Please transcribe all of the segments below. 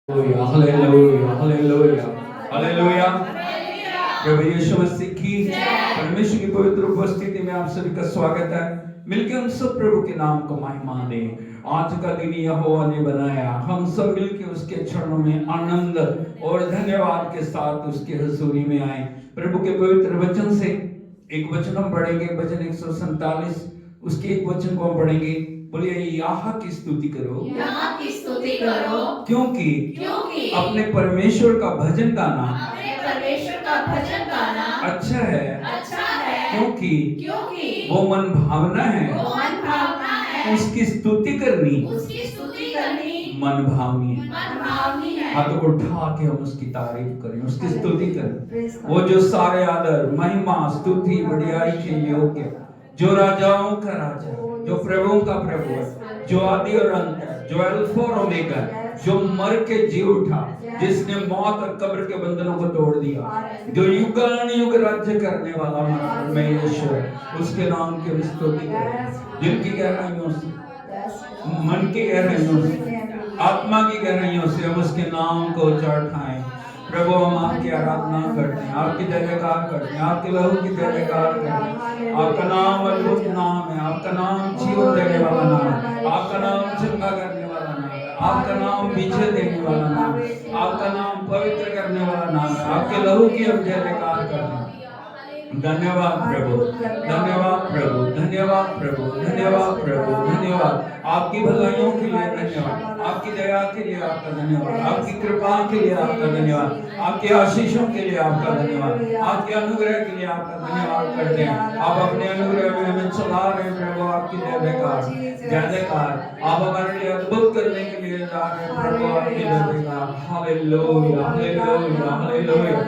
Hallelujah hallelujah hallelujah. प्रभु यीशु मसीह की परमेश्वर की पवित्र उपस्थिति में आप सभी का स्वागत है। मिलकर हम सब प्रभु के नाम को महिमा दें। आज का दिन यहोवा ने बनाया, हम सब मिलकर उसके चरणों में आनंद और धन्यवाद के साथ उसके हजूरी में आए। प्रभु के पवित्र वचन से एक वचन हम पढ़ेंगे, वचन 147, उसके एक वचन को हम पढ़ेंगे। बोलिए, यहोवा की स्तुति करो, यहोवा की स्तुति करो, क्योंकि अपने परमेश्वर का भजन गाना, अपने परमेश्वर का भजन गाना अच्छा है, क्योंकि वो मन भावना है, उसकी स्तुति करनी मन भावनी है। हाथों को उठा के हम उसकी तारीफ करें, उसकी स्तुति करें। वो जो सारे आदर महिमा स्तुति बढ़ियाई के योग्य, जो राजाओं का राजा, जो प्रभुओं का प्रभु है, जो आदि और अंत है, जो अल्फा और ओमेगा, जो मर के जी उठा, जिसने मौत और कब्र के बंधनों को तोड़ दिया, जो युगानुयुग राज्य करने वाला हमारा परमेश्वर, उसके नाम की हम स्तुति करें। दिल की गहराइयों से, मन की गहराइयों से, आत्मा की गहराइयों से हम उसके नाम को उठाएं। प्रभु, हम आपकी आराधना करते हैं, आपकी जय जयकार करते हैं, आपके लहू की जय जयकार करते हैं। आपका नाम अद्भुत नाम है, आपका नाम जीवन देने वाला नाम है, आपका नाम चंगा करने वाला नाम है, आपका नाम विजय देने वाला नाम है, आपका नाम पवित्र करने वाला नाम है। आपके लहू की हम जय जयकार करते हैं। धन्यवाद प्रभु, धन्यवाद प्रभु, धन्यवाद प्रभु, धन्यवाद प्रभु, धन्यवाद आपकी भलाइयों के लिए धन्यवाद, आपकी दया के लिए आपका धन्यवाद, आपकी कृपा के लिए आपका धन्यवाद, आपके आशीषों के लिए आपका धन्यवाद, आपके अनुग्रह के लिए आपका धन्यवाद करते हैं। आप अपने अनुग्रह में हमें चला रहे हैं प्रभु, आपकी जय जयकार, जय जयकार। आप हमारे लिए अद्भुत करने के लिए जा रहे हैं प्रभु, आपकी जय जयकार। Hallelujah hallelujah hallelujah.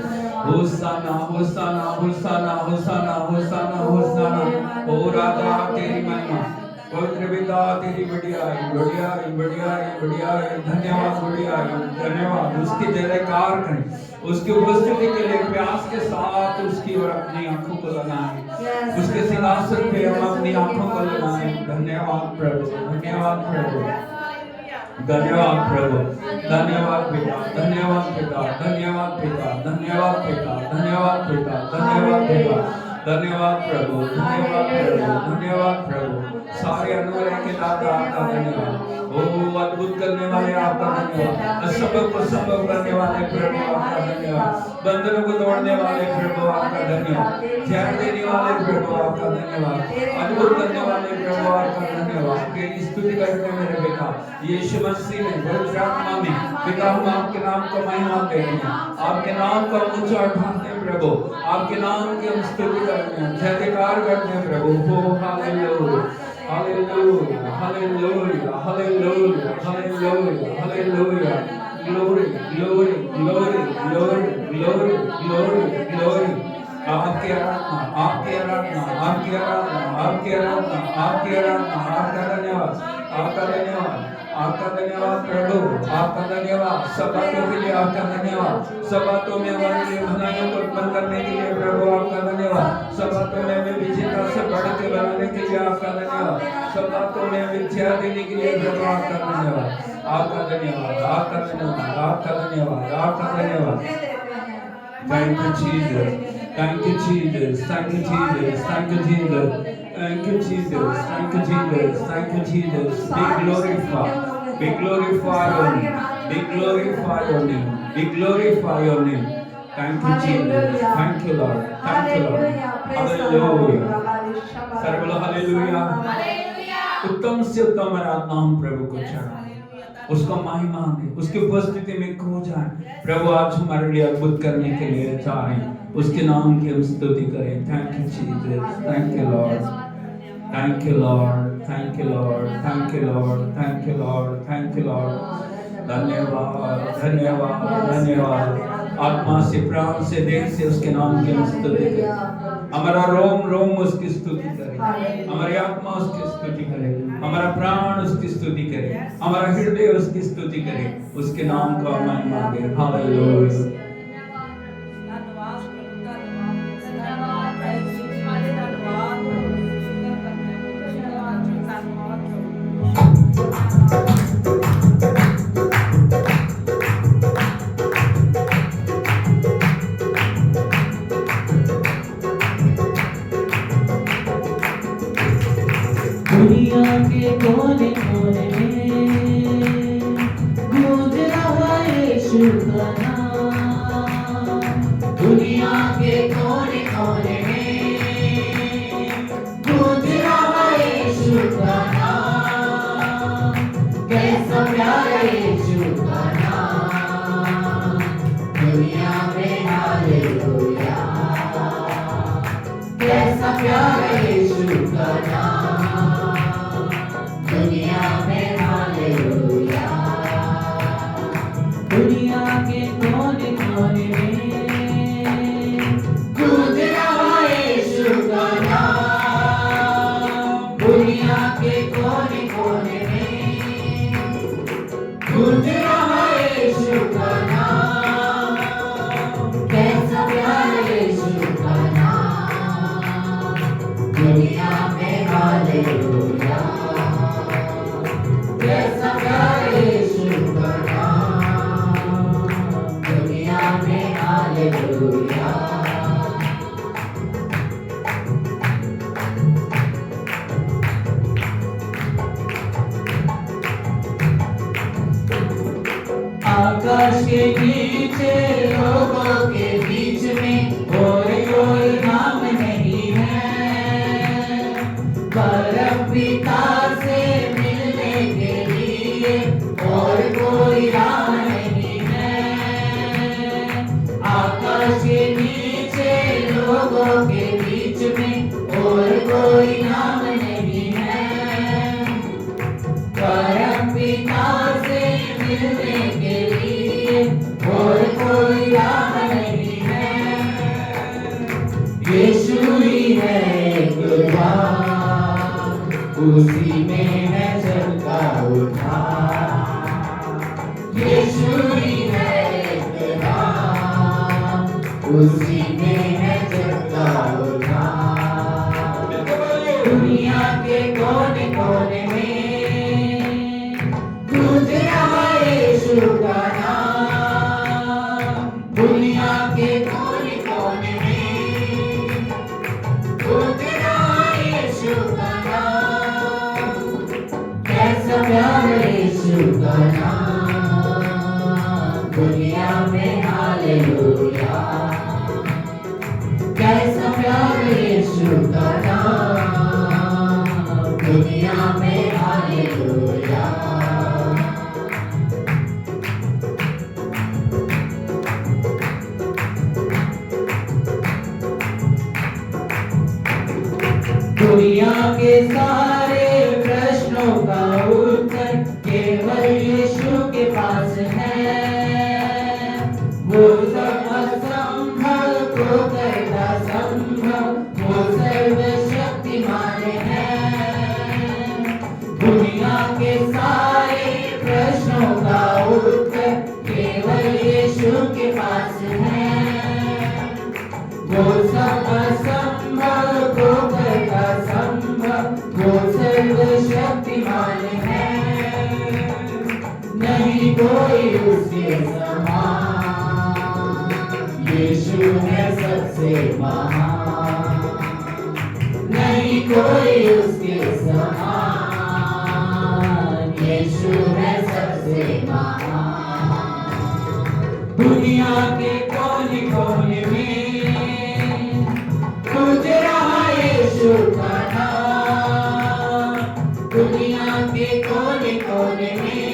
Hosanna hosanna hosanna hosanna hosanna hosanna. ओ राजा तेरी महिमा, पवित्र पिता तेरी बढ़ियाई बढ़ियाई बढ़ियाई बढ़ियाई, धन्यवाद बढ़ियाई धन्यवाद। उसकी जय जयकार करें, उसकी उपस्थिति के लिए प्यास के साथ उसकी और अपनी आंखों को लगाएं, उसके सिंहासन पे हम अपनी आंखों को लगाएं। धन्यवाद प्रभु, धन्यवाद प्रभु, धन्यवाद प्रभु, धन्यवाद पिता, धन्यवाद पिता, धन्यवाद पिता, धन्यवाद पिता, धन्यवाद पिता, धन्यवाद पिता, धन्यवाद प्रभु, धन्यवाद प्रभु, धन्यवाद प्रभु। सारे अनुग्रह के दाता आपका धन्यवाद। ओ अद्भुत करने वाले आपका धन्यवाद, असंभव को संभव करने वाले प्रभु आपका धन्यवाद, बंधनों को तोड़ने वाले प्रभु आपका धन्यवाद, जय देने वाले प्रभु आपका धन्यवाद, अद्भुत करने वाले प्रभु आपका धन्यवाद। तेरी स्तुति करते हैं मेरे पिता यीशु मसीह में, पवित्र आत्मा में। पिता, हम आपके नाम को महिमा दे रहे हैं, आपके नाम को ऊंचा उठाते हैं प्रभु, आपके नाम की हम स्तुति करते हैं, जय जयकार करते हैं प्रभु। हो hallelujah hallelujah hallelujah hallelujah hallelujah hallelujah. Glory glory glory glory glory glory glory. आपकी आराधना, आपकी आराधना, आपकी आराधना, आपकी आराधना, आपकी आराधना। आपका धन्यवाद, आपका धन्यवाद, आपका धन्यवाद प्रभु, आपका धन्यवाद। सब बातों के लिए आपका धन्यवाद, सब बातों में हमारे लिए भलाइयों को उत्पन्न करने के लिए प्रभु आपका धन्यवाद, सब बातों में हमें विजेता से बढ़ के बनाने के लिए आपका धन्यवाद, सब बातों में हमें जय देने के लिए प्रभु आपका धन्यवाद, आपका धन्यवाद, आपका धन्यवाद, आपका धन्यवाद, आपका धन्यवाद। Thank you Jesus, thank you Jesus, thank you Jesus, thank you Jesus, thank you Jesus, thank you Jesus, thank you Jesus. Be glorified, be glorified your name, be glorified your name, be glorified your name. Thank you Jesus, thank you Lord, thank you Lord. Hallelujah, सर्वलो hallelujah. उत्तम से उत्तम आराधना हम प्रभु को चढ़ाएं, उसको महिमा दें, उसकी उपस्थिति में खो जाएं। प्रभु आज हमारे लिए अद्भुत करने के लिए जा रहे हैं, उसके नाम की हम स्तुति करें। Thank you Jesus, thank you Lord, thank you Lord, thank you Lord, thank you Lord, thank you Lord, thank you Lord. धन्यवाद धन्यवाद धन्यवाद। आत्मा से, प्राण से, देह से उसके नाम की हम स्तुति करें। हमारा रोम रोम उसकी स्तुति करे, हमारी आत्मा उसकी स्तुति करे, हमारा प्राण उसकी स्तुति करे, हमारा हृदय उसकी स्तुति करे, उसके नाम का महिमा दे। हालेलुया। कोने कोने में गूंज रहा यीशु का नाम। दुनिया के कोने कोने में गूंज रहा यीशु का नाम। कैसा प्यारा यीशु का नाम, दुनिया में हालेलुया। कैसा प्यारा यीशु का नाम, दुनिया में हालेलुया। दुनिया के कोने कोने में गूंज रहा यीशु का नाम। दुनिया के कोने कोने में गूंज रहा यीशु का नाम। कैसा प्यारा यीशु का नाम, दुनिया में हालेलुया। कैसा प्यारा यीशु का नाम, दुनिया में हालेलुया। आकाश के नीचे लोगों के बीच में और कोई नाम नहीं है, परम पिता से मिलने के लिए और कोई राह नहीं है। आकाश के नीचे लोगों के बीच में और कोई नाम नहीं है, परम पिता से मिलने के लिए और कोई राह नहीं है। यीशु ही है एक द्वार, उसी में है जग का उद्धार। यीशु ही है एक द्वार, उसी में है जग का उद्धार। दुनिया के कोने कोने में गूंज रहा यीशु का नाम। दुनिया के कोने कोने में गूंज रहा यीशु का नाम। कैसा प्यारा यीशु का नाम, दुनिया में हालेलुया। कैसा प्यारा यीशु का नाम, दुनिया में हालेलुया। दुनिया के सारे प्रश्नों का उत्तर केवल यीशु के पास है। वो सब असंभव को करता संभव, वो सर्वशक्तिमान है। दुनिया के सारे प्रश्नों का उत्तर केवल यीशु के पास है। वो सब असंभव को करता संभव, वो सर्वशक्तिमान है। नहीं कोई उसके समान, यीशु है सबसे महान। नहीं कोई उसके समान, यीशु है सबसे महान। दुनिया के कोने कोने में गूंज रहा यीशु का नाम। दुनिया के कोने कोने में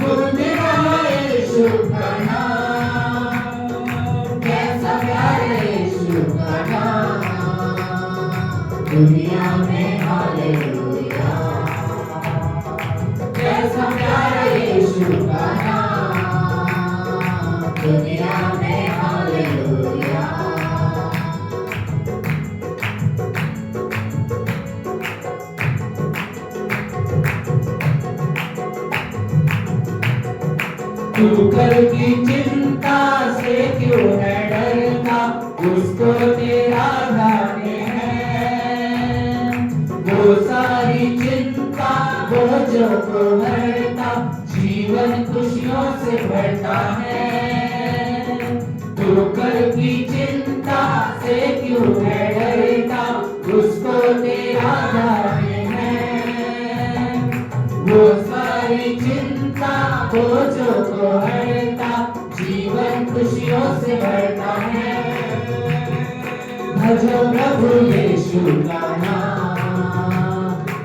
गूंज रहा यीशु का नाम। कैसा प्यारा यीशु का नाम, दुनिया में हालेलुया। कैसा प्यारा यीशु का नाम, दुनिया में हालेलुया। तू कल की चिंता से क्यों है डरता, उसको तेरा जाने है। वो सारी चिंता बोझों को हरता, जीवन खुशियों से भरता है। तू कल की चिंता से क्यों है डरता, उसको तेरा जाने है। बोझों को हरता, जीवन खुशियों से भरता है। भजो प्रभु यीशु का नाम,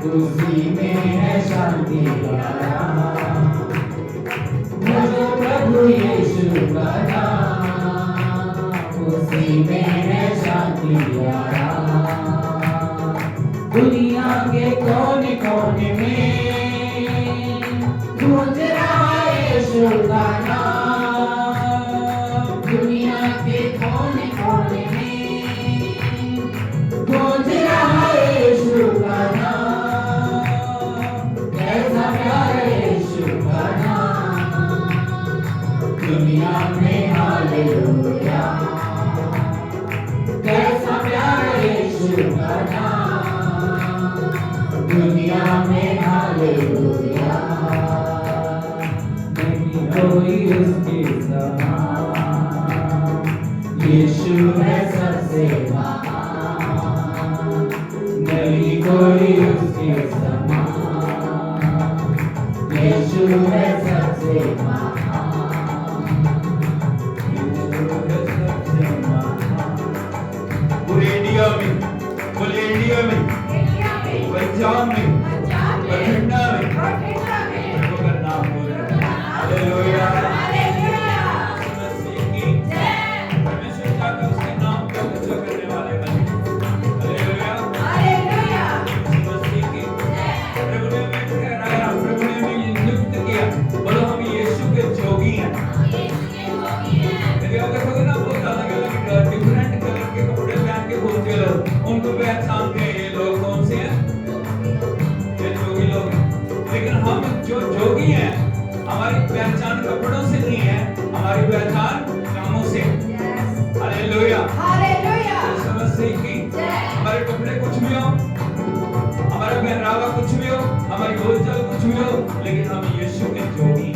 उसी में है शांति का राम। भजो प्रभु यीशु का नाम, उसी में है शांति का राम। दुनिया के कोने कोने में गूंज रहा है यीशु का नाम। दुनिया के कोने कोने में गूंज रहा है यीशु का नाम। कैसा प्यारा यीशु का नाम, दुनिया में हालेलुया। कैसा प्यारा यीशु का नाम, दुनिया में हालेलुया। नहीं कोई उसके समान, यीशु है सबसे महान। नहीं कोई उसके समान, यीशु है सबसे महान। यीशु है सबसे महान। पूरे इंडिया में, पूरे इंडिया में, पंजाब में, बठिंडा में, प्रभु का नाम बोलो। हालेलुया। यीशु मसीह की जय। परमेश्वर चाहता है उसके नाम को ऊंचा करने वाले बने। हालेलुया। यीशु मसीह की जय। प्रभु ने हमें ठहराया, प्रभु ने हमें नियुक्त किया। बोलो हम यीशु के जोगी हैं। यदि आप देखोगे ना बहुत अलग-अलग डिफरेंट कलर के कपड़े पहन के घूमते हैं लोग, उनको पहचानते हैं ये लोग कौन से हैं? ये जोगी लोग हैं। लेकिन हम जो जोगी हैं, हमारी पहचान कपड़ों से नहीं है, हमारी पहचान कामों से। हालेलुया। यीशु मसीह की जय। हमारे कपड़े कुछ भी हो, हमारा पहनावा कुछ भी हो, हमारी बोलचाल कुछ भी हो, लेकिन हम यीशु के जोगी हैं।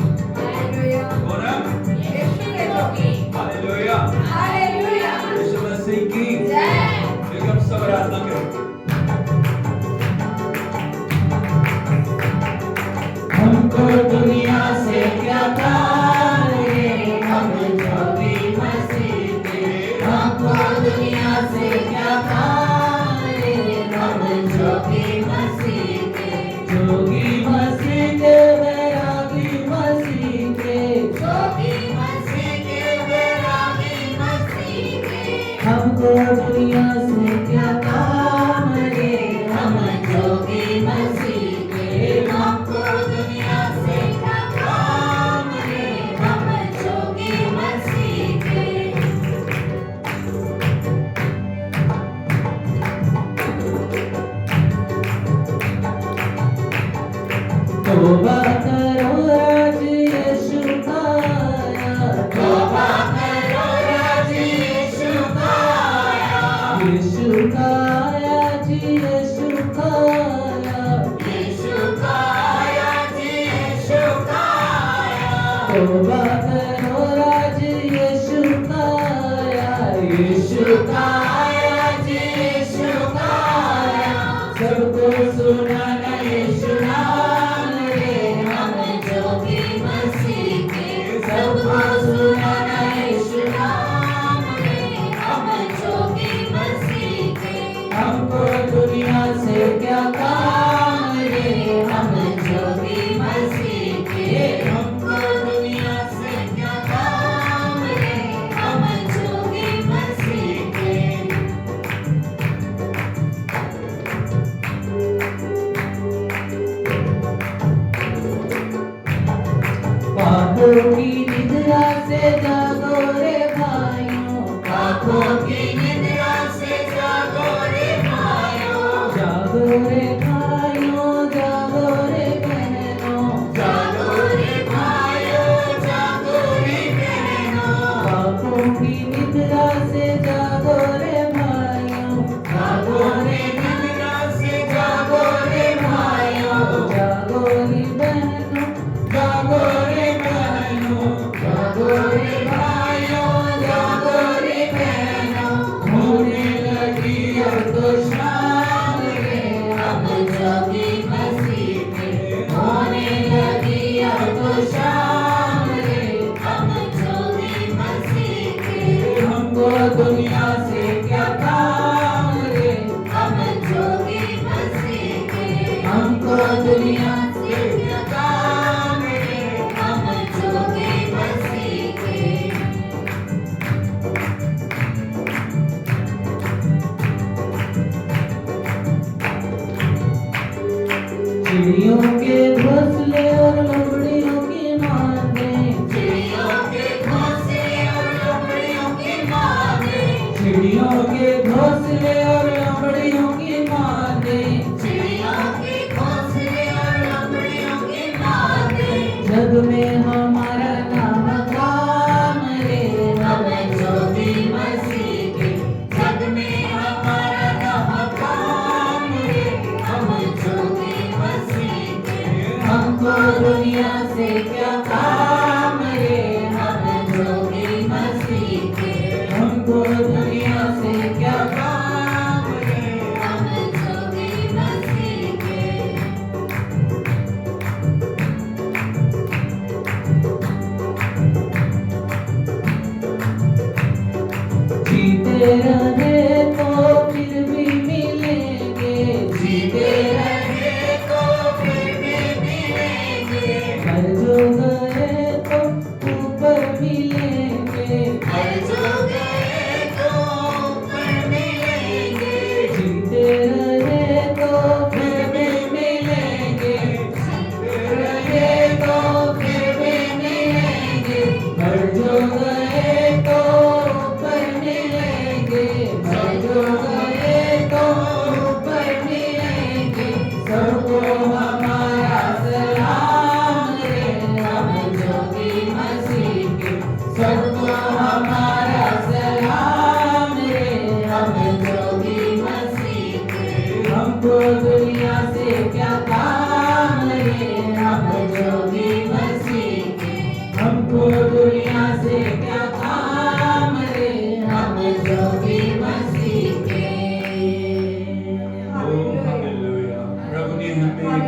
कौन है? हालेलुया। यीशु मसीह की जय। लेकिन हम सब आराधना करें। हमको दुनिया से क्या काम है, हम जोगी मसीह के। हमको दुनिया से क्या काम है, हम जोगी मसीह के। जोगी मसीह के, वैरागी मसीह के। जोगी मसीह के, वैरागी मसीह के। हमको दुनिया से क्या काम है, हम जोगी मसीह के। हमको दुनिया से क्या काम है, हम जोगी मसीह के। तौबा करो राज यीशु का आया। तौबा करो राज यीशु का आया। यीशु का आया जी, यीशु का आया। यीशु का आया जी, यीशु का आया। तौबा करो राज यीशु का आया। यीशु का आया जी, यीशु का आया। सबको सुनाना यीशु नाम रे, हम जोगी मसीह के। सबको सुनाना यीशु नाम रे, हम जोगी मसीह के। हमको दुनिया से क्या काम रे, हम जोगी मसीह के। हमको दुनिया से क्या काम रे, हम जोगी मसीह के। पापों की निद्रा से जागो रे भाइयों। पापों की निद्रा से जागो रे भाइयों। जागो रे भाइयों, जागो रे बहनों। जागो रे भाइयों, जागो रे बहनों। पापों की निद्रा से जागो रे भाइयों। जागो रे निद्रा से जागो रे भाइयों। जागो रे बहनों, जागो रे बहनों। जागो रे भाइयों। घोंसले और लंबड़ियों की माने, चिड़ियों के घोंसले और लंबड़ियों के माने, जग में हमारा नाम काम रे, हमें ज्योति मसीह के, जग में हमारा नाम काम रे, हम ज्योति मसीह के, हमको दुनिया से क्या काम रे, हम ज्योति मसीह के, हमको दुनिया से क्या काम रे। हम ज्योति मसीह के। जीते रहे तो फिर भी मिलेंगे, जीते रहे तो फिर भी मिलेंगे, हर जो गए तो ऊपर मिलेंगे, हर जो गए तो ऊपर मिलेंगे, जीते रहे तो फिर भी मिलेंगे, जीते रहे तो फिर भी मिलेंगे, हर जो गए तो ऊपर मिलेंगे, हर जो गए तो ऊपर मिलेंगे, सबको हमारा सलाम रे, हम ज्योति मसीह के, सबको हमारा सलाम रे, हम ज्योति मसीह के, हमको दुनिया से क्या काम रे, हम ज्योति मसीह के, हमको दुनिया से क्या काम रे, हम ज्योति मसीह के। हालेलुया। प्रभु ने हमें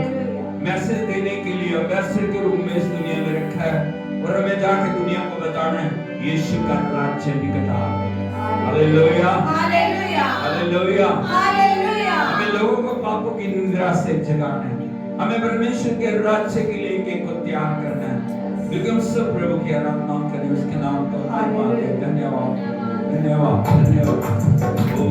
मैसेज देने के लिए अम्बेसडर के रूप में इस दुनिया में रखा है और हमें जाके दुनिया को बताना है यीशु का राज्य निकट आ गया। Hallelujah hallelujah, hallelujah. हालेलुया, हमें लोगों को पापों की निंदा से जगाना है, हमें परमेश्वर के राज्य के लिए एक को तैयार करना है, क्योंकि हम सब प्रभु की आराधना करें, उसके नाम को महिमा दें। धन्यवाद धन्यवाद धन्यवाद। ओ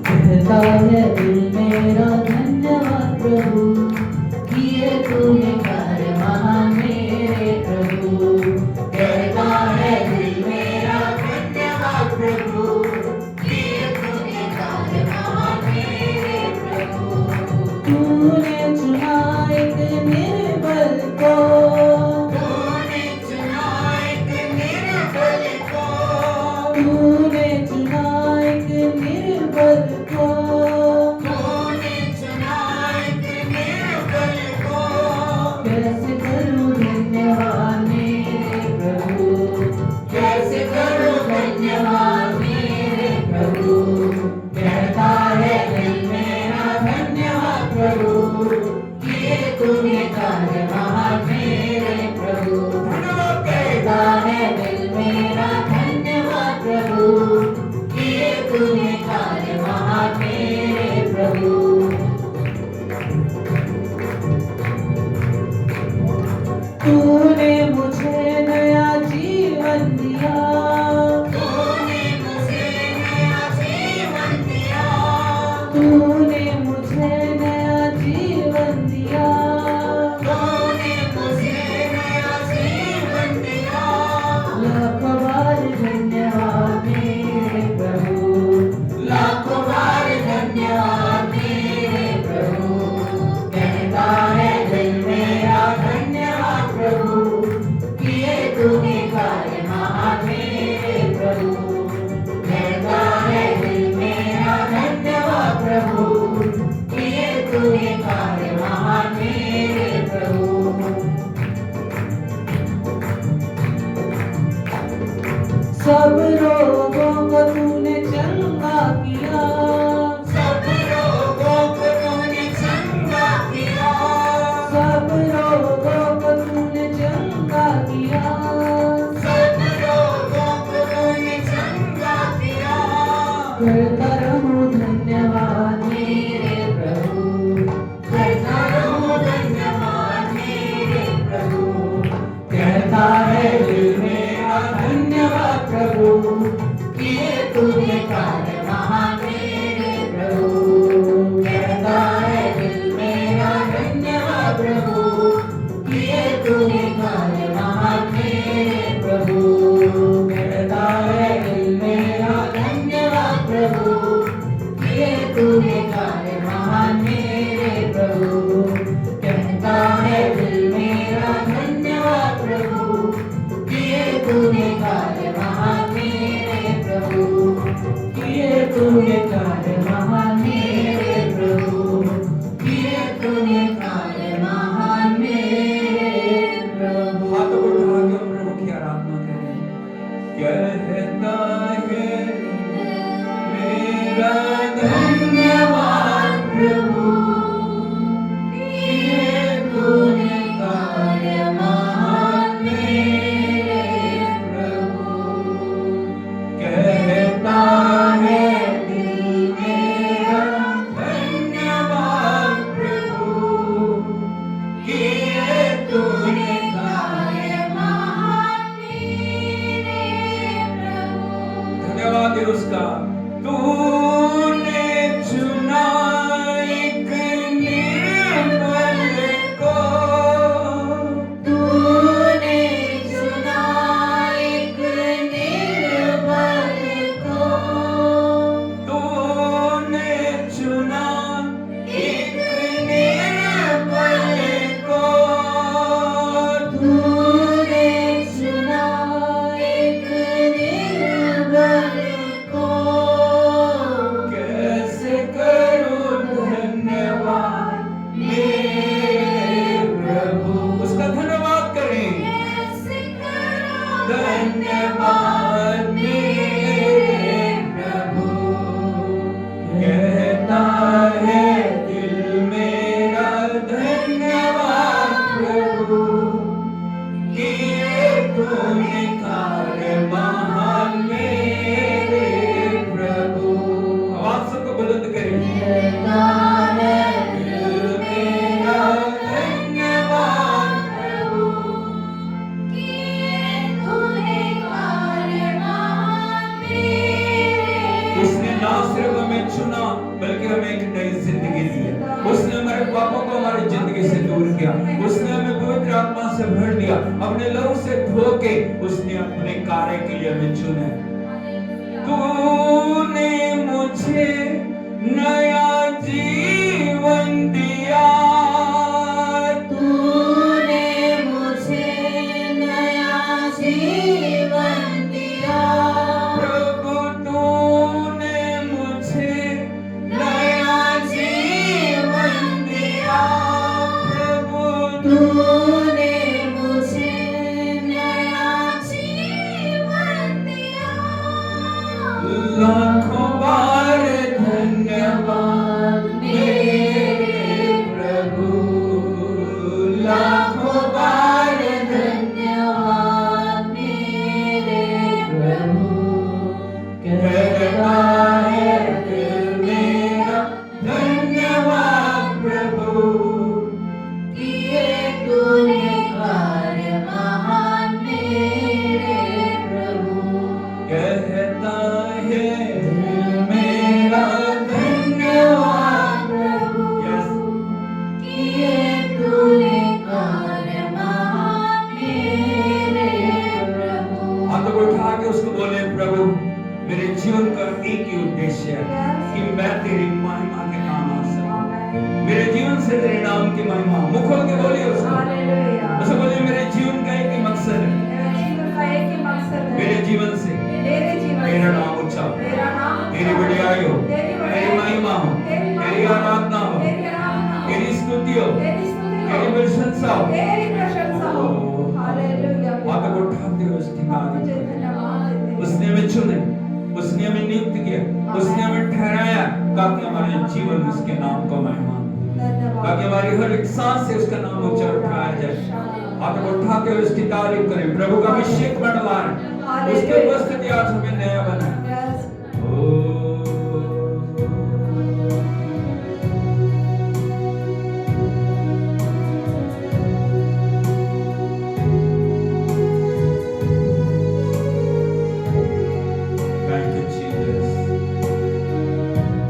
कहता है दिल मेरा धन्यवाद प्रभु, किए तूने कार्य महान मेरे प्रभु, कहता है दिल मेरा धन्यवाद प्रभु, किए तूने कार्य महान मेरे प्रभु, तूने चुना एक निर्बल को, तूने चुना एक निर्बल को, तूने चुना एक निर्बल को, तूने चुना एक निर्बल को, कैसे करूं धन्यवाद मेरे प्रभु, कैसे करूं धन्यवाद मेरे प्रभु, कहता है दिल मेरा धन्यवाद प्रभु, किए तूने कार्य महान मेरे प्रभु, कहता है दिल मेरा धन्यवाद प्रभु, किए तूने कार्य महान मेरे प्रभु, तूने मुझे नया जीवन दिया, तूने मुझे नया जीवन दिया, तूने मुझे नया जीवन दिया, तूने मुझे नया जीवन दिया, लाखों बार धन्यवाद मेरे प्रभु, लाखों बार धन्यवाद मेरे प्रभु, कहता है दिल मेरा धन्यवाद प्रभु, किए तूने कार्य महान मेरे प्रभु, कहता है दिल मेरा धन्यवाद प्रभु, किए तूने कार्य महान मेरे प्रभु, सब रोगों को तूने चंगा किया, सब रोगों को तूने चंगा किया, सब रोगों को तूने चंगा किया, सब रोगों को तूने चंगा किया, करता रहूं धन्यवाद मेरे प्रभु, करता रहूं धन्यवाद मेरे प्रभु, कहता है दिल मेरा धन्यवाद प्रभु, किए तूने कार्य महान मेरे प्रभु, कहता है दिल मेरा किए तूने कार्य महान मेरे प्रभु, किए तूने कार्य महान मेरे प्रभु। हाथों को उठा के प्रभु की आराधना करें। कहता है मेरा धन्यवाद प्रभु, किए तूने कार्य महान मेरे प्रभु। कहता है दिल मेरा धन्यवाद प्रभु, किए तूने कार्य महान मेरे प्रभु। धन्यवाद है उसका। तूने चुना एक निर्बल को, तूने चुना एक निर्बल को, तूने चुना एक निर्बल को, तूने चुना एक निर्बल को। कैसे करूं धन्यवाद मेरे प्रभु। उसका धन्यवाद करें। कैसे करूं धन्यवाद मेरे प्रभु, कहता है दिल मेरा धन्यवाद प्रभु, किए तूने कार्य महान मेरे प्रभु। आवाज सबको बुलंद करें। कहता है दिल मेरा धन्यवाद प्रभु, किए तूने कार्य महान मेरे। उसने ना सिर्फ हमें चुना बल्कि हमें एक नई जिंदगी दी। उसने हमारे पापों को हमारी जिंदगी से दूर किया। उसने हमें पवित्र आत्मा से भर दिया, अपने लहू से धो के उसने अपने कार्य के लिए हमें चुना। तूने मुझे नया जीवन दिया, तूने मुझे नया जीवन दिया। प्रभु तूने मुझे नया जीवन दिया, प्रभु तूने मुझे नया जीवन दिया। लाखों बार धन्यवाद मेरे प्रभु, लाखों बार धन्यवाद मेरे प्रभु। कहता है दिल मेरा धन्यवाद प्रभु, किए तूने कार्य महान मेरे प्रभु। कहता है दिल मेरा धन्यवाद प्रभु, यस किए तूने कार्य महान मेरे प्रभु। हाथों को उठा के उसको बोले प्रभु मेरे जीवन का एक ही उद्देश्य है कि मैं तेरी महिमा के नाम आ सकूं। मेरे जीवन से तेरे नाम की महिमा। मुख खोल के बोलिए उसको। उसे बोलिए मेरे जीवन का एक ही मकसद है, मेरे जीवन से तेरा नाम ऊंचा हो, तेरी बड़ाई हो, तेरी महिमा हो, तेरी आराधना हो, तेरी स्तुति हो, तेरी प्रशंसा हो। हाथों को उठाते हुए उसकी तारीफ करें। उसने हमें चुने, उसने हमें नियुक्त किया, उसने हमें ठहराया ताकि हमारे जीवन उसके नाम को महिमा, ताकि हमारी हर एक सांस से उसका नाम ऊंचा उठाया जाए। हाथों को उठाते हुए उसकी तारीफ करें। प्रभु का अभिषेक बढ़वाएं, उसकी उपस्थिति आज हमें नया बनाए।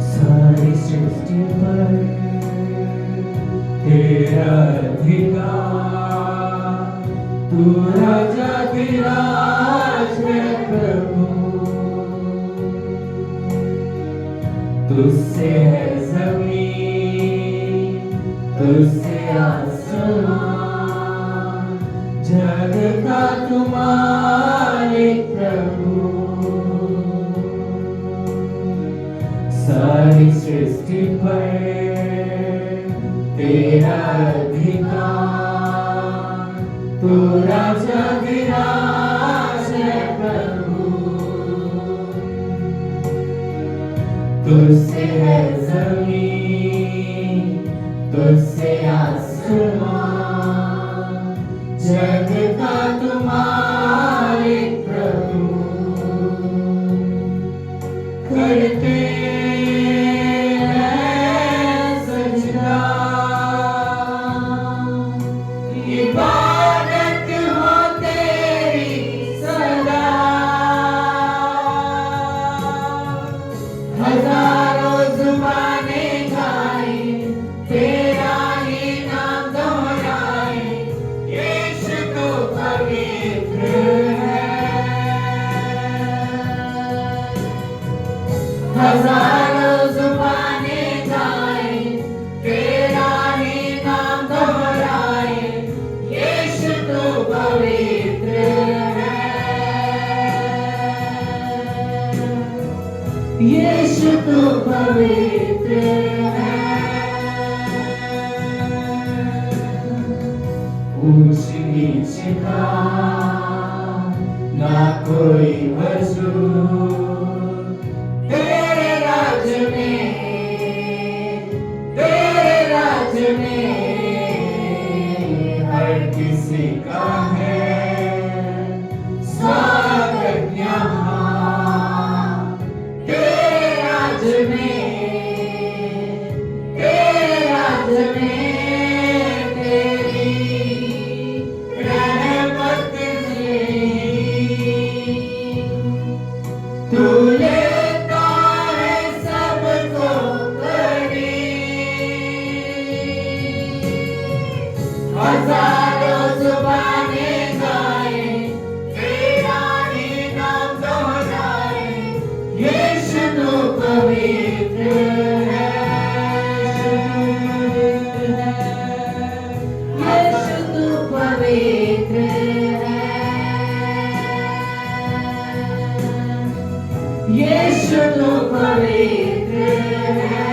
सारी सृष्टि पर तेरा अधिकार, तू राजा विराज है प्रभु, तुझसे है जमीन, तुझसे आसमान, जग का तू मालिक प्रभु। सारी सृष्टि पर तेरा अधिकार, तू राजाधिराज है प्रभु, तुझसे है जमीन, तुझसे आसमान, जग का तुम्हारे प्रभु करते हैं सजदा, इबादत हो तेरी सदा, हजारों जुबानें गाए तेरा ही नाम दोहराए, यीशु तो पवित्र है। हजारों जुबानें गाए तेरा ही नाम दोहराए, यीशु तो पवित्र है, यीशु तो पवित्र है। ऊंच नीच का ना कोई वजूद, तेरे राज्य में हर किसी का है स्वागत यहाँ, तेरे राज्य में तेरी रहमत से तू लेता है सबको करीब, हजारों जुबानें गाए तेरा ही नाम दोहराए, यीशु तो पवित्र है, यीशु तो पवित्र है, यीशु तो पवित्र है।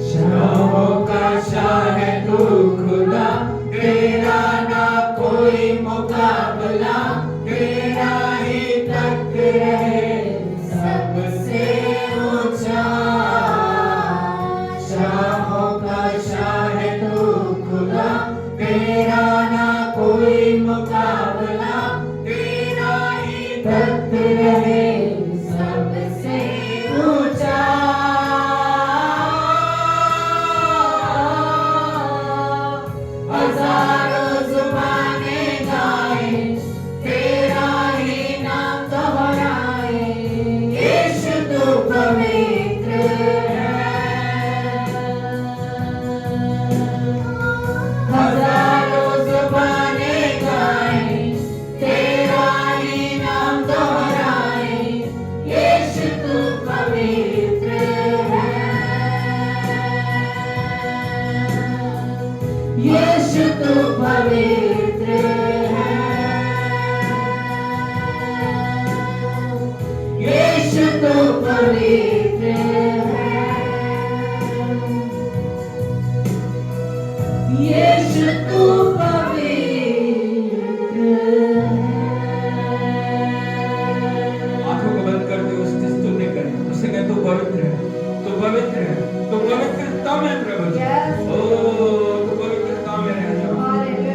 शाहों का शाह है तू खुदा, तेरा ना कोई मुकाबला, तेरा ही तख्त है सबसे ऊंचा। शाहों का शाह है तू खुदा, तेरा ना कोई मुकाबला, तेरा ही तख्त है सबसे ऊंचा। हजारों जुबानें गाए तेरा ही नाम दोहराए, यीशु तो पवित्र है। हजारों जुबानें गाए तेरा ही नाम दोहराए, यीशु तो पवित्र है, यीशु तो पवित्र है, यीशु तो पवित्र है, यीशु तो पवित्र है। आंखों को बंद कर दे, उसकी स्तुति करें, उससे कहे तू पवित्र है, तू पवित्र है, तू पवित्रता में प्रभु जी। ओ तू पवित्रता में रह जा,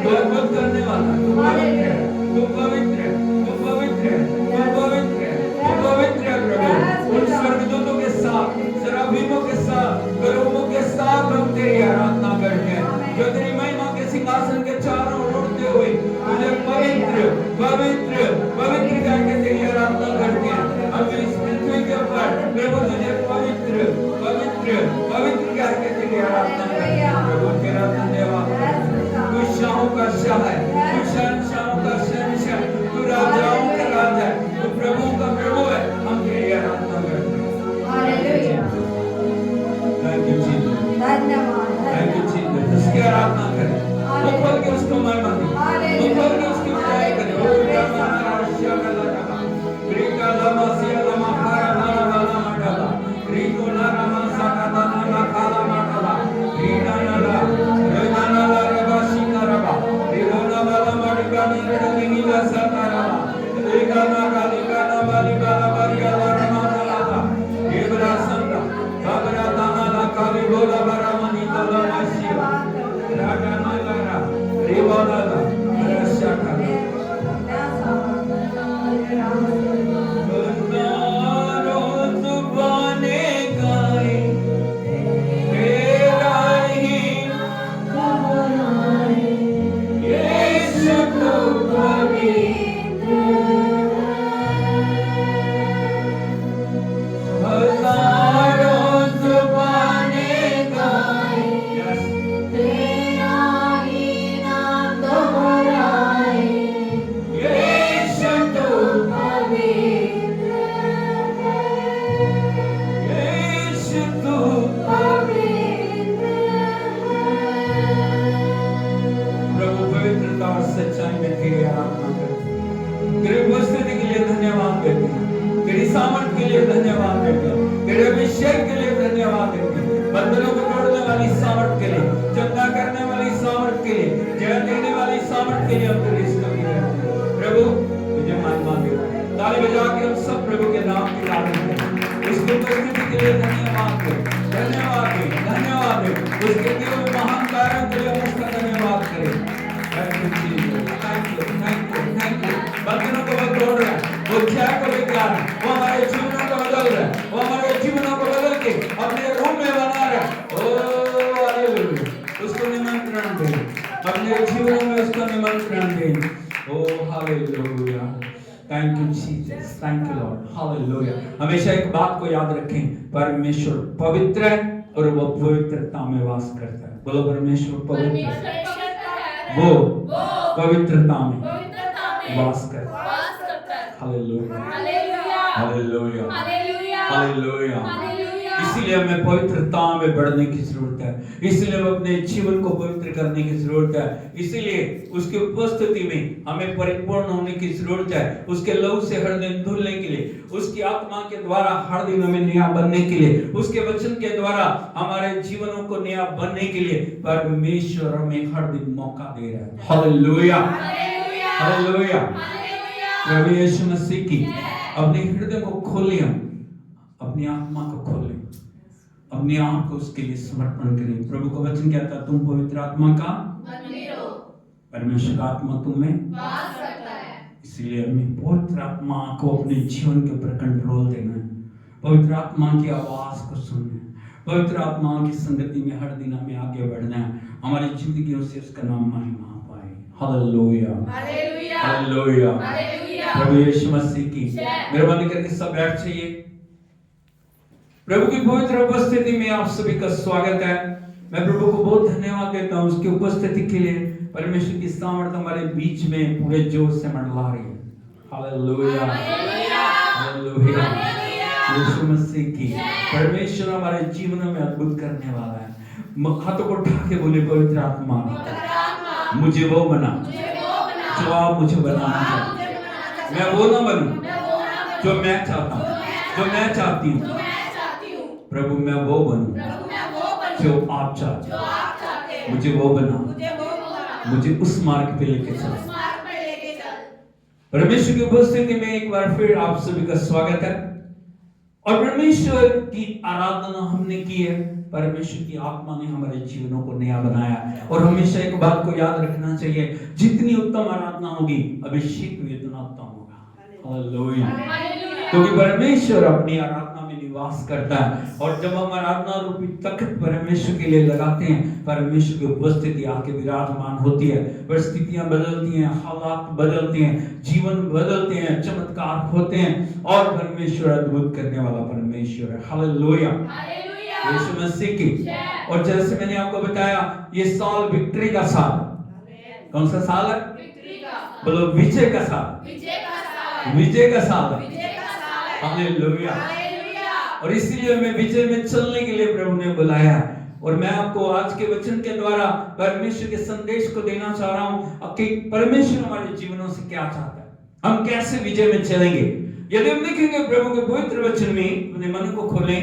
तू अद्भुत करने वाला, तू पवित्र है, तू पवित्र है, तू पवित्र है, तू पवित्र है, तू पवित्र है प्रभु। उन स्वर्गदूतों के साथ, सराफीमों के साथ, करूबों के साथ हम तेरी आराधना करते हैं, जो तेरी महिमा के सिंहासन के चारों ओर उड़ते हुए तुझे पवित्र पवित्र पवित्र करके तेरी आराधना करते हैं। हम इस पृथ्वी के ऊपर प्रभु तुझे पवित्र पवित्र पवित्र करके तेरी आराधना करते हैं प्रभु। तेरा धन्यवाद, तू शाहों का शाह है, तू शहंशाहों का शहंशाह, तू राजाओं का राजा है, तू प्रभुओं का प्रभु है, हम तेरी आराधना करते हैं। Thank you Jesus, thank you Jesus. उसकी आराधना करें, वो खोल के उसको महिमा दे, वो खोल के उसकी बड़ाई करें। ओ रामा राशा का लगा, ब्रिका लामा लिए धन्यवाद देते हैं, तेरे अभिषेक के लिए धन्यवाद देते हैं, बंधनों को तोड़ने वाली सामर्थ के लिए, चंगा करने वाली सामर्थ के लिए, जय देने वाली सामर्थ के लिए हम तेरी स्तुति करते हैं। प्रभु तुझे महिमा देते हैं, ताली बजा के हम सब प्रभु के नाम की तारीफ करें। उसकी उपस्थिति के लिए धन्यवाद दें, धन्यवाद दें, धन्यवाद दें। उसके दिए हुए महान कार्यों के लिए हम उसका धन्यवाद करें। Thank you Jesus, thank you, thank you, thank you. बंधनों को वो तोड़ रहा है, वो जय को लेकर आ रहा है, वो हमारे जीवनों को बदल रहा है, वो हमारे जीवनों को बदल के अपने रूप में बना रहा है। ओ हालेलुया, उसको निमंत्रण दे, अपने जीवनों में उसको निमंत्रण दे। ओ hallelujah, thank you Jesus, thank you Lord, hallelujah. हमेशा एक बात को याद रखें, परमेश्वर पवित्र है और वो पवित्रता में वास करता है। बोलो परमेश्वर पवित्र है, वो पवित्रता में वास करता है। Hallelujah, hallelujah, hallelujah. इसीलिए हमें पवित्रता में बढ़ने की जरूरत है, इसीलिए हमें अपने जीवन को पवित्र करने की जरूरत है, इसीलिए उसकी उपस्थिति में हमें परिपूर्ण होने की जरूरत है। उसके लहू से हर दिन धुलने के लिए, उसकी आत्मा के द्वारा हर दिन हमें नया बनने के लिए, उसके वचन के द्वारा हमारे जीवनों को नया बनने के लिए परमेश्वर हमें हर दिन मौका दे रहा है। Hallelujah, hallelujah. प्रभु यीशु मसीह की अपने हृदय को खोलें, हम अपनी आत्मा को खोलें, अपनी आंख को उसके लिए समर्पण करें। प्रभु का वचन कहता है, तुम पवित्र आत्मा का मंदिर हो, परमेश्वर का आत्मा तुम में वास करता है। इसलिए हमें पवित्र आत्मा को अपने जीवन के ऊपर कंट्रोल देना है, पवित्र आत्मा की आवाज को सुनना है, पवित्र आत्मा की संगति में हर दिन हमें आगे बढ़ना है, हमारी जिंदगियों से उसका नाम महिमा पाए। Hallelujah, hallelujah, hallelujah. प्रभु यीशु मसीह की मेहरबानी करके सब बैठ जाइए। प्रभु की पवित्र उपस्थिति में आप सभी का स्वागत है। मैं प्रभु को बहुत धन्यवाद देता हूँ उसकी उपस्थिति के लिए। परमेश्वर की सामर्थ हमारे बीच में पूरे जोर से मंडला रही है। Hallelujah, hallelujah. यीशु मसीह की परमेश्वर हमारे जीवन में अद्भुत करने वाला है। हाथों को उठा के बोले, पवित्र आत्मा मुझे वो बना जो आप मुझे बनाना चाहते। मैं वो ना बनूं जो मैं चाहता हूँ, जो मैं चाहती हूँ। प्रभु मैं वो बनूं जो आप चाहते, मुझे वो बना, मुझे उस मार्ग पे लेके चल। परमेश्वर की उपस्थिति में एक बार फिर आप सभी का स्वागत है। और परमेश्वर की आराधना हमने की है, परमेश्वर की आत्मा ने हमारे जीवनों को नया बनाया। और हमेशा एक बात को याद रखना चाहिए, जितनी उत्तम आराधना होगी अभिषेक भी उतना उत्तम होगा। हालेलुया, क्योंकि परमेश्वर अपनी आराधना में निवास करता है। और जब हम आराधना रूपी तख्त परमेश्वर के लिए लगाते हैं, परमेश्वर की उपस्थिति आके विराजमान होती है। परिस्थितियां बदलती हैं, हालात बदलते हैं, जीवन बदलते हैं, चमत्कार होते हैं और परमेश्वर अद्भुत करने वाला परमेश्वर है। हालेलुया, यीशु मसीह की। और जैसे मैंने आपको बताया, ये साल विक्ट्री का साल। कौन सा साल है? बोलो विजय का साल, विजय का साल है। हालेलुया। और इसीलिए हमें विजय में चलने के लिए प्रभु ने बुलाया। और मैं आपको आज के वचन के द्वारा परमेश्वर के संदेश को देना चाह रहा हूं कि परमेश्वर हमारे जीवनों से क्या चाहता है, हम कैसे विजय में चलेंगे। यदि हम देखेंगे प्रभु के पवित्र वचन में, अपने मन को खोलें,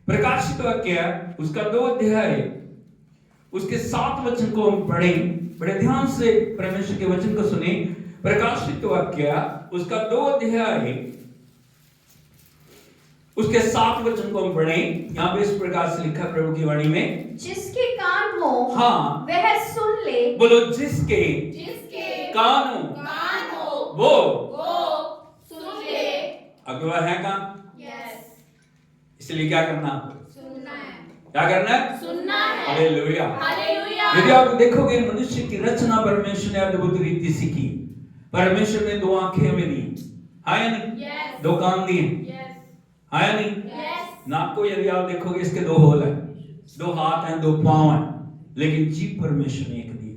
प्रकाशित वाक्य उसका 2 अध्याय उसके 7 वचन को हम पढ़ें। बड़े ध्यान से परमेश्वर के वचन को सुने। प्रकाशित वाक्य उसका 2 अध्याय उसके 7 वचन को हम पढ़ें। यहाँ पे इस प्रकार से लिखा प्रभु की वाणी में, जिसके कान हो हाँ वह सुन ले। बोलो, जिसके कान हो वो सुन ले। अगवा है कान, इसलिए क्या करना? सुनना है। क्या करना है? सुनना है। Hallelujah, hallelujah. यदि आप देखोगे मनुष्य की रचना परमेश्वर ने अद्भुत रीति से की। परमेश्वर ने 2 आंखें हमें दी, हाँ या नहीं? 2 कान दिए, हाँ या नहीं? नाक को यदि आप देखोगे इसके 2 होल है, 2 हाथ हैं, 2 पांव हैं, लेकिन जीभ परमेश्वर ने एक दी।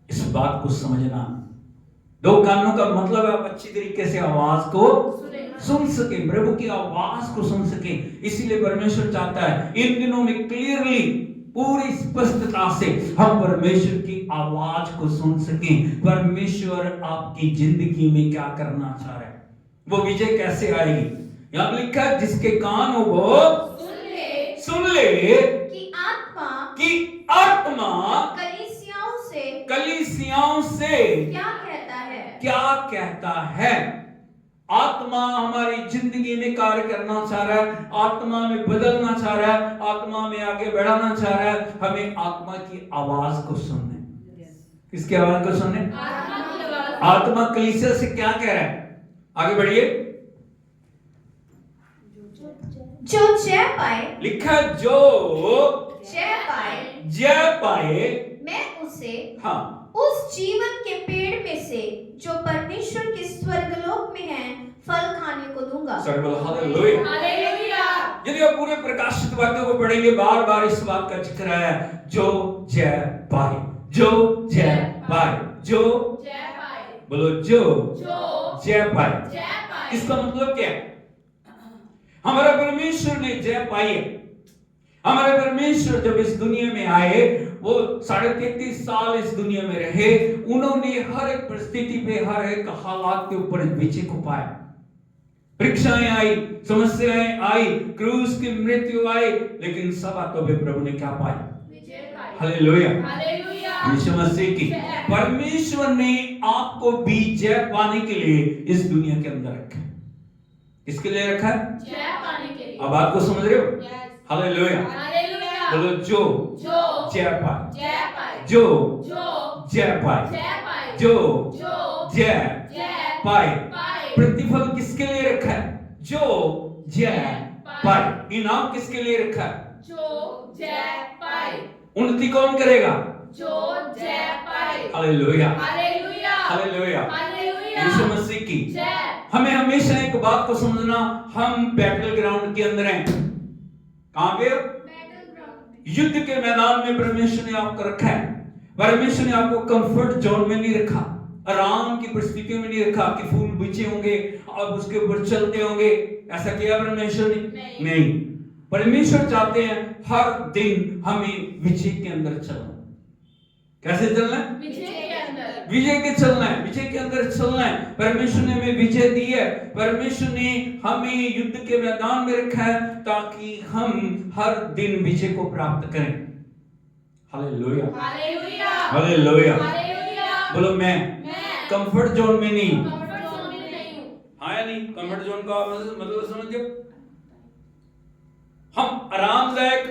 इस बात को समझना। 2 कानों का मतलब है आप अच्छी तरीके से आवाज को सुन सके, प्रभु की आवाज को सुन सके। इसीलिए परमेश्वर चाहता है इन दिनों में क्लियरली, पूरी स्पष्टता से हम परमेश्वर की आवाज को सुन सकें। परमेश्वर आपकी जिंदगी में क्या करना चाह रहा है, वो विजय कैसे आएगी? यहां पे लिखा है जिसके कान हो वो सुन ले कि आत्मा कलीसियाओं से क्या कहता है। आत्मा हमारी जिंदगी में कार्य करना चाह रहा है, आत्मा में बदलना चाह रहा है, आत्मा में आगे बढ़ाना चाह रहा है। हमें आत्मा की आवाज को सुनने। किसकी आवाज को सुनने? आत्मा कलीसिया से क्या कह रहा है? आगे बढ़िए। जो जय पाए, लिखा जो जय पाए, मैं उसे हाँ, उस जीवन के पेड़ में से जो परमेश्वर के स्वर्गलोक में है फल खाने को दूंगा। हालेलुया। यदि आप पूरे प्रकाशित वाक्यों को पढ़ेंगे, बार बार इस बात का जिक्र है, जो जय पाए, जो जय पाए, जो बोलो, जो जय पाए। इसका मतलब क्या है? हमारा परमेश्वर ने जय पाई है। हमारे परमेश्वर जब इस दुनिया में आए, वो 33.5 साल इस दुनिया में रहे। उन्होंने हर एक परिस्थिति पे, हर एक हालात के ऊपर विजय को पाया। परीक्षाएं आई, समस्याएं आई, क्रूस की मृत्यु आई, लेकिन सब बातों पे प्रभु ने क्या पाया? हालेलुया, यीशु मसीह की। परमेश्वर ने आपको भी जय पाने के लिए इस दुनिया के अंदर रखा। किसके लिए रखा है? जय पाने के लिए। अब आपको समझ रहे हो? हालेलुया। बोलो, जो जय पाए, जो जय पाए, जो जय पाए। प्रतिफल किसके लिए रखा है? जो जय पाए। इनाम किसके लिए रखा है? जो जय पाए। उन्नति कौन करेगा? जो जय पाए। Hallelujah, hallelujah, hallelujah, hallelujah. Yeshu Masih की। जय। हमें हमेशा एक बात को समझना, हम बैटल ग्राउंड के अंदर हैं। कहां पे? युद्ध के मैदान में परमेश्वर ने आपको रखा है। परमेश्वर ने आपको कंफर्ट जोन में नहीं रखा, आराम की परिस्थितियों में नहीं रखा कि फूल बिछे होंगे, आप उसके ऊपर चलते होंगे। ऐसा किया परमेश्वर ने? नहीं। परमेश्वर चाहते हैं हर दिन हमें विजय के अंदर चलना। कैसे चलना है? विजय के अंदर। विजय के चलना है, विजय के अंदर चलना है। परमेश्वर ने हमें विजय दी है। परमेश्वर ने हमें युद्ध के मैदान में रखा है ताकि हम हर दिन विजय को प्राप्त करें। Hallelujah, hallelujah, hallelujah. हालेलुया। बोलो, मैं कंफर्ट जोन में नहीं हूं। कंफर्ट जोन में नहीं हूं। हाँ या नहीं? कंफर्ट जोन का मतलब समझो, हम आरामदायक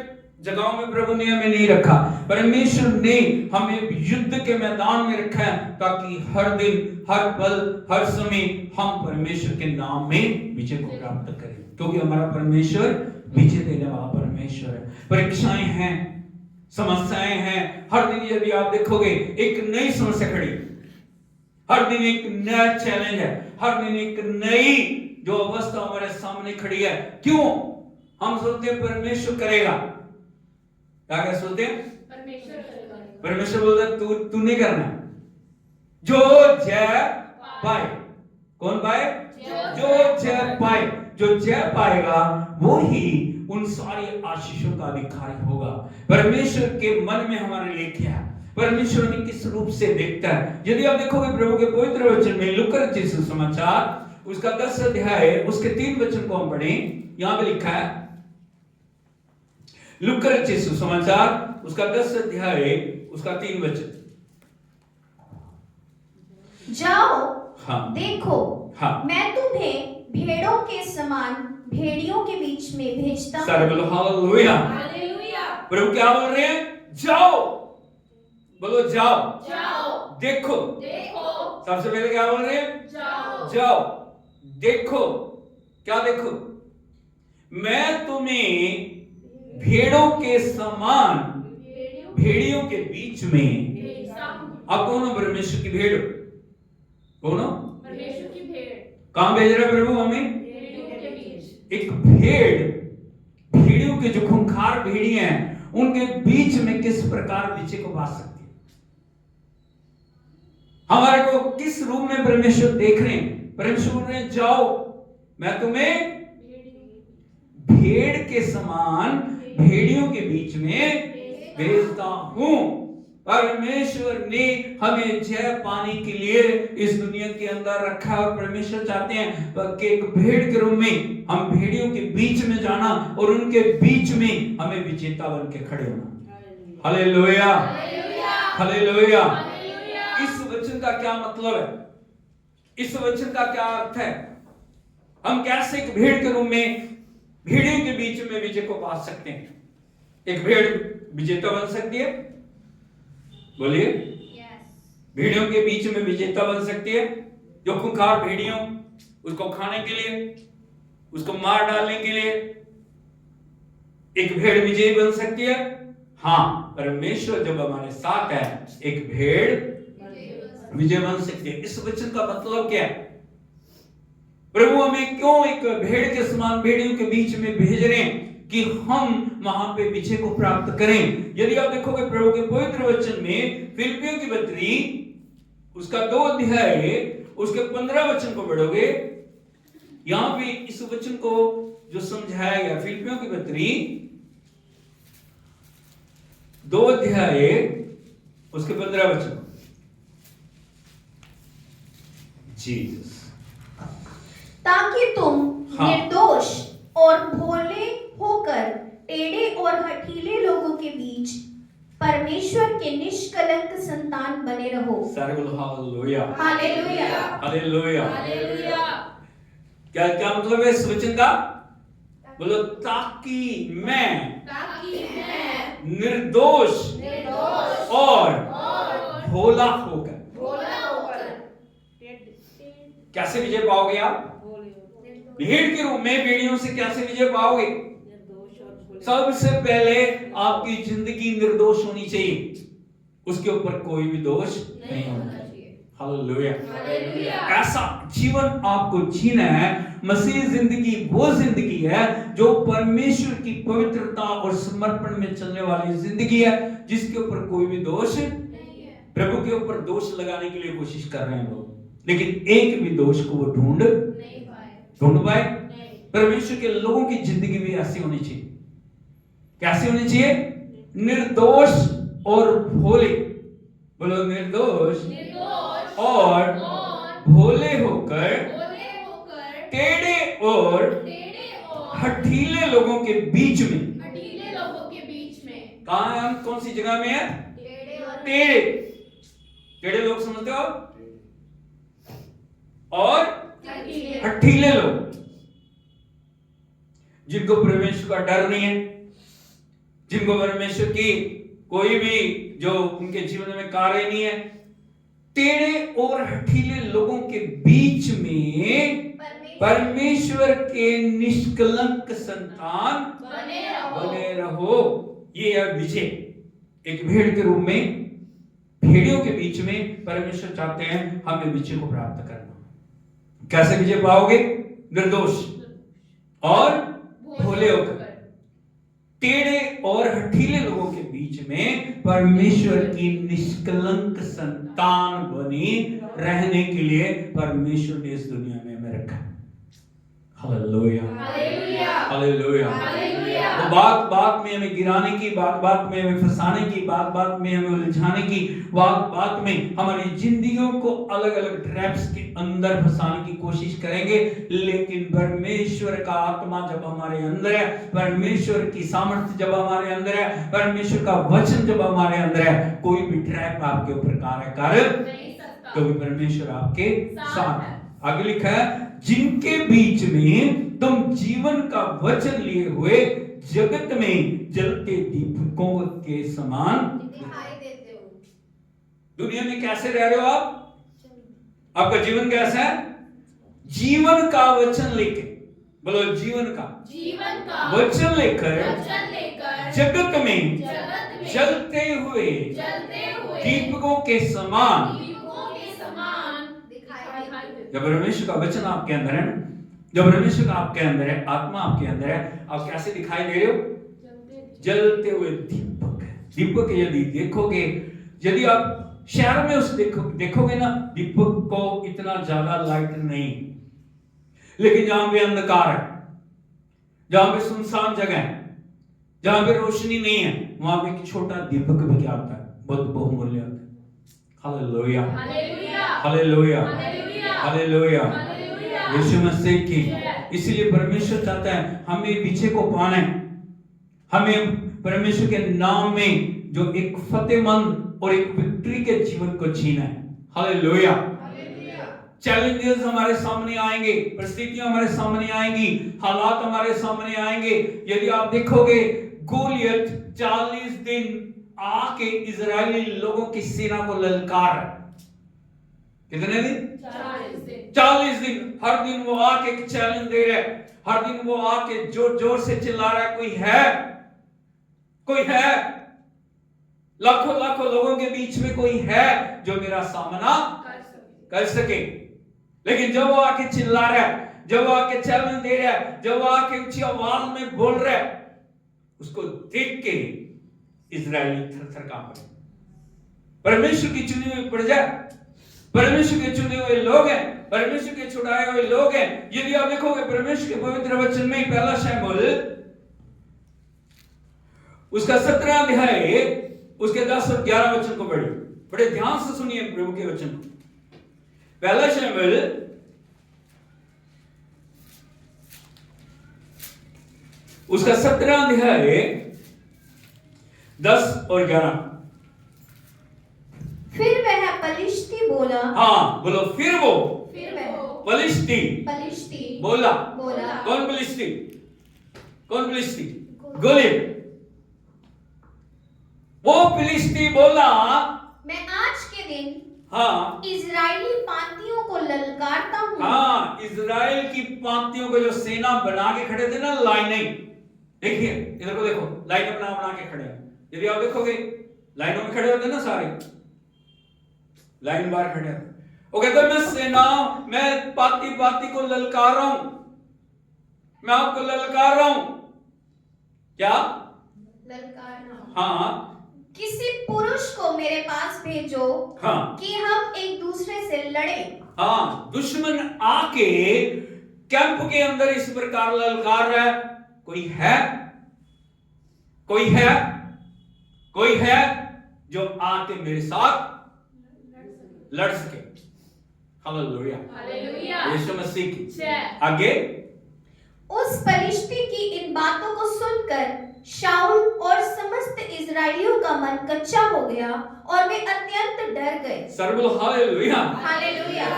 जगहों में प्रभु ने हमें नहीं रखा। परमेश्वर ने हमें युद्ध के मैदान में रखा है ताकि हर दिन, हर पल, हर समय हम परमेश्वर के नाम में विजय को प्राप्त करें, क्योंकि हमारा परमेश्वर विजय देने वाला परमेश्वर है। परीक्षाएं हैं, समस्याएं हैं। हर दिन यदि आप देखोगे एक नई समस्या खड़ी, हर दिन एक नया चैलेंज है, हर दिन एक नई जो अवस्था हमारे सामने खड़ी है। क्यों? हम सोचते हैं परमेश्वर करेगा। क्या सोचते हैं? परमेश्वर बोलता है तू नहीं करना। जो जय पाए, कौन पाए? जो जय पाए। जो जय पाएगा वो ही उन सारी आशीषों का अधिकारी होगा। परमेश्वर के मन में हमारे लिए क्या है? परमेश्वर ने किस रूप से देखता है? यदि आप देखोगे प्रभु के पवित्र वचन में लूका रचित सुसमाचार उसका 10 अध्याय उसके 3 वचन को हम पढ़ें। यहां पे लिखा है, लूका रचित सुसमाचार उसका 10 अध्याय उसका 3 वचन। जाओ, हाँ, देखो, हाँ, मैं तुम्हें भेड़ों के समान भेड़ियों के बीच में भेजता हूं। सारे बोलो हालेलुया। हालेलुया। प्रभु क्या बोल रहे हैं? जाओ, बोलो जाओ, जाओ, देखो। देखो, सबसे पहले क्या बोल रहे हैं? जाओ, जाओ, देखो। क्या देखो? मैं तुम्हें भेड़ों के समान भेड़ियों के बीच में। भेजता हूं। आप कौन हो? परमेश्वर की भेड़। कौन हो? परमेश्वर की भेड़। कहां भेज रहा है प्रभु हमें? भेड़ियों के बीच। एक भेड़, भेड़ियों के जो खूंखार भेड़ियां हैं उनके बीच में किस प्रकार विजय को पा सकती है? हमारे को किस रूप में परमेश्वर देख रहे हैं? परमेश्वर बोल रहे हैं जाओ, मैं तुम्हें भेड़ के समान भेड़ियों के बीच में भेजता हूं। परमेश्वर ने हमें जय पाने के लिए इस दुनिया के अंदर रखा है और परमेश्वर चाहते हैं कि एक भेड़ के रूप में हम भेड़ियों के बीच में जाना और उनके बीच में हमें विजेता बन के खड़े होना। Hallelujah, hallelujah. इस वचन का क्या मतलब है? इस वचन का क्या अर्थ है? हम कैसे एक भेड़ के रूप में भेड़ियों के बीच में विजय को पा सकते हैं? एक भेड़ विजेता बन सकती है? बोलिए। भेड़ियों के बीच में विजेता बन सकती है? जो खूंखार भेड़ियों उसको खाने के लिए, उसको मार डालने के लिए एक भेड़ विजयी बन सकती है? हाँ, परमेश्वर जब हमारे साथ है एक भेड़ विजय बन सकती है। इस वचन का मतलब क्या है? प्रभु हमें क्यों एक भेड़ के समान भेड़ियों के बीच में भेज रहे हैं कि हम वहां पे विजय को प्राप्त करें? यदि आप देखोगे प्रभु के पवित्र वचन में फिलिप्पियों की पत्री उसका 2 अध्याय उसके 15 वचन को पढ़ोगे, यहां पे इस वचन को जो समझाया गया, फिलिप्पियों की पत्री 2 अध्याय उसके 15 वचन। जीसस, ताकि तुम हाँ। निर्दोष और भोले होकर टेढ़े और हठीले लोगों के बीच परमेश्वर के निष्कलंक संतान बने रहो। सारे बोलो हालेलुया, हालेलुया, हालेलुया। हालेलुया। क्या क्या मतलब है इस वचन का? बोलो, ताकि मैं निर्दोष और भोला होकर। कैसे विजय पाओगे आप? भेड़ के रूप में भेड़ियों से कैसे विजय पाओगे? सबसे पहले आपकी जिंदगी निर्दोष होनी चाहिए, उसके ऊपर कोई भी दोष नहीं होना चाहिए। हालेलुया। ऐसा जीवन आपको जीना है। मसीह जिंदगी वो जिंदगी है जो परमेश्वर की पवित्रता और समर्पण में चलने वाली जिंदगी है, जिसके ऊपर कोई भी दोष नहीं है। प्रभु के ऊपर दोष लगाने के लिए कोशिश कर रहे हैं लोग, लेकिन एक भी दोष को वो ढूंढ पाए। परमेश्वर के लोगों की जिंदगी भी ऐसी होनी चाहिए। कैसी होनी चाहिए? निर्दोष और भोले। बोलो, निर्दोष और भोले होकर टेढ़े और हठीले लोगों के बीच में। कहां है हम? कौन सी जगह में है? टेढ़े। टेढ़े लोग समझते हो? और हठीले लोग जिनको परमेश्वर का डर नहीं है, जिनको परमेश्वर की कोई भी जो उनके जीवन में कार्य नहीं है। टेढ़े और हठीले लोगों के बीच में परमेश्वर के निष्कलंक संतान बने रहो। ये है विजय। एक भेड़ के रूप में भेड़ियों के बीच में परमेश्वर चाहते हैं हमें विजय को प्राप्त करना। कैसे विजय पाओगे? निर्दोष और भोले होकर टेढ़े और हठीले लोगों के बीच में परमेश्वर की निष्कलंक संतान बनी रहने के लिए परमेश्वर ने इस दुनिया में हमें रखा। Hallelujah, hallelujah. तो बात बात में हमें गिराने की, बात बात में हमें फंसाने की, बात बात में हमें उलझाने की, बात बात में हमारी जिंदगियों को अलग अलग ट्रैप्स के अंदर फंसाने की कोशिश करेंगे। लेकिन परमेश्वर का आत्मा जब हमारे अंदर है, परमेश्वर की सामर्थ्य जब हमारे अंदर है, परमेश्वर का वचन जब हमारे अंदर है, कोई भी ट्रैप आपके ऊपर कार्य कर नहीं सकता, क्योंकि परमेश्वर आपके साथ है। आगे लिखा है, जिनके बीच में तुम जीवन का वचन लिए हुए जगत में जलते दीपकों के समान दिखाई देते हो। दुनिया में कैसे रह रहे हो आप? आपका जीवन कैसा है? जीवन का वचन लेके, बोलो जीवन का वचन लेकर जगत में जलते हुए दीपकों के समान। जब परमेश्वर का वचन आपके अंदर है, जब परमेश्वर का आपके अंदर है, आत्मा आपके अंदर है, आप कैसे दिखाई दे रहे हो? जलते हुए दीपक। दीपक यदि देखोगे, यदि आप शहर में उस देखोगे ना, दीपक को इतना ज्यादा लाइट नहीं, लेकिन जहां पे अंधकार है, जहां पे सुनसान जगह है, जहां पे रोशनी नहीं है, वहां पे एक छोटा दीपक भी क्या होता है? बहुत बहुमूल्य होता है। Hallelujah, hallelujah, hallelujah, hallelujah, hallelujah. Hallelujah. Yeshu Masih की, इसलिए परमेश्वर चाहता है हमें विजय को पाना है। हमें परमेश्वर के नाम में जो एक फतेहमंद और एक विक्ट्री के जीवन को जीना है। हालेलुया। चैलेंजेस हमारे सामने आएंगे, परिस्थितियां हमारे सामने आएंगी, हालात हमारे सामने आएंगे। यदि आप देखोगे गोलियत 40 दिन आके इजरायली लोगों की सेना को ललकार, कितने दिन? 40 दिन। हर दिन वो आके एक चैलेंज दे रहा है, हर दिन वो आके जोर जोर से चिल्ला रहा है, कोई है, कोई है, लाखों लाखों लोगों के बीच में कोई है जो मेरा सामना कर सके। लेकिन जब वो आके चिल्ला रहा है, जब वो आके चैलेंज दे रहा है, जब वो आके ऊंची आवाज में बोल रहा है, उसको देख के इजरायली थर-थर कांप रहे। परमेश्वर की चुनी हुई प्रजा, परमेश्वर के चुने हुए लोग हैं, परमेश्वर के छुड़ाए हुए लोग हैं। यदि आप देखोगे परमेश्वर के पवित्र वचन में पहला शमूएल उसका 17 अध्याय उसके 10 और 11 वचन को पढ़िए, बड़े ध्यान से सुनिए प्रभु के वचन को। पहला शमूएल उसका 17 अध्याय 10 और 11। फिर वह पलिश्ती बोला, हाँ बोलो, फिर वो पलिश्ती बोला। कौन पलिश्ती? कौन पलिश्ती? गोलियत। वो फिलिस्ती बोला, मैं आज के दिन हाँ इजरायली पांतियों को ललकारता हूँ। हाँ, इजराइल की पांतियों को जो सेना बना के खड़े थे ना, लाइनें, देखिए इधर को देखो, लाइनें बना बना के खड़े हैं। यदि आप देखोगे लाइनों में खड़े होते ना, सारे लाइन बार खड़े होते। वो कहते मैं सेना, मैं पाती पाती को ललकार रहा हूं, मैं आपको ललकार रहा हूं। क्या ललकारना? हाँ, किसी पुरुष को मेरे पास भेजो, हाँ, कि हम एक दूसरे से लड़े। हाँ, दुश्मन आके कैंप के अंदर इस प्रकार ललकार रहा है, कोई है, कोई है, कोई है जो आके मेरे साथ लड़ सके। Hallelujah, hallelujah. यीशु मसीह की। जय। आगे, उस पलिश्ती की इन बातों को सुनकर शाऊल और समस्त इजरायलियों का मन कच्चा हो गया और वे अत्यंत डर गए। सर्वल हालेलुया। हालेलुया।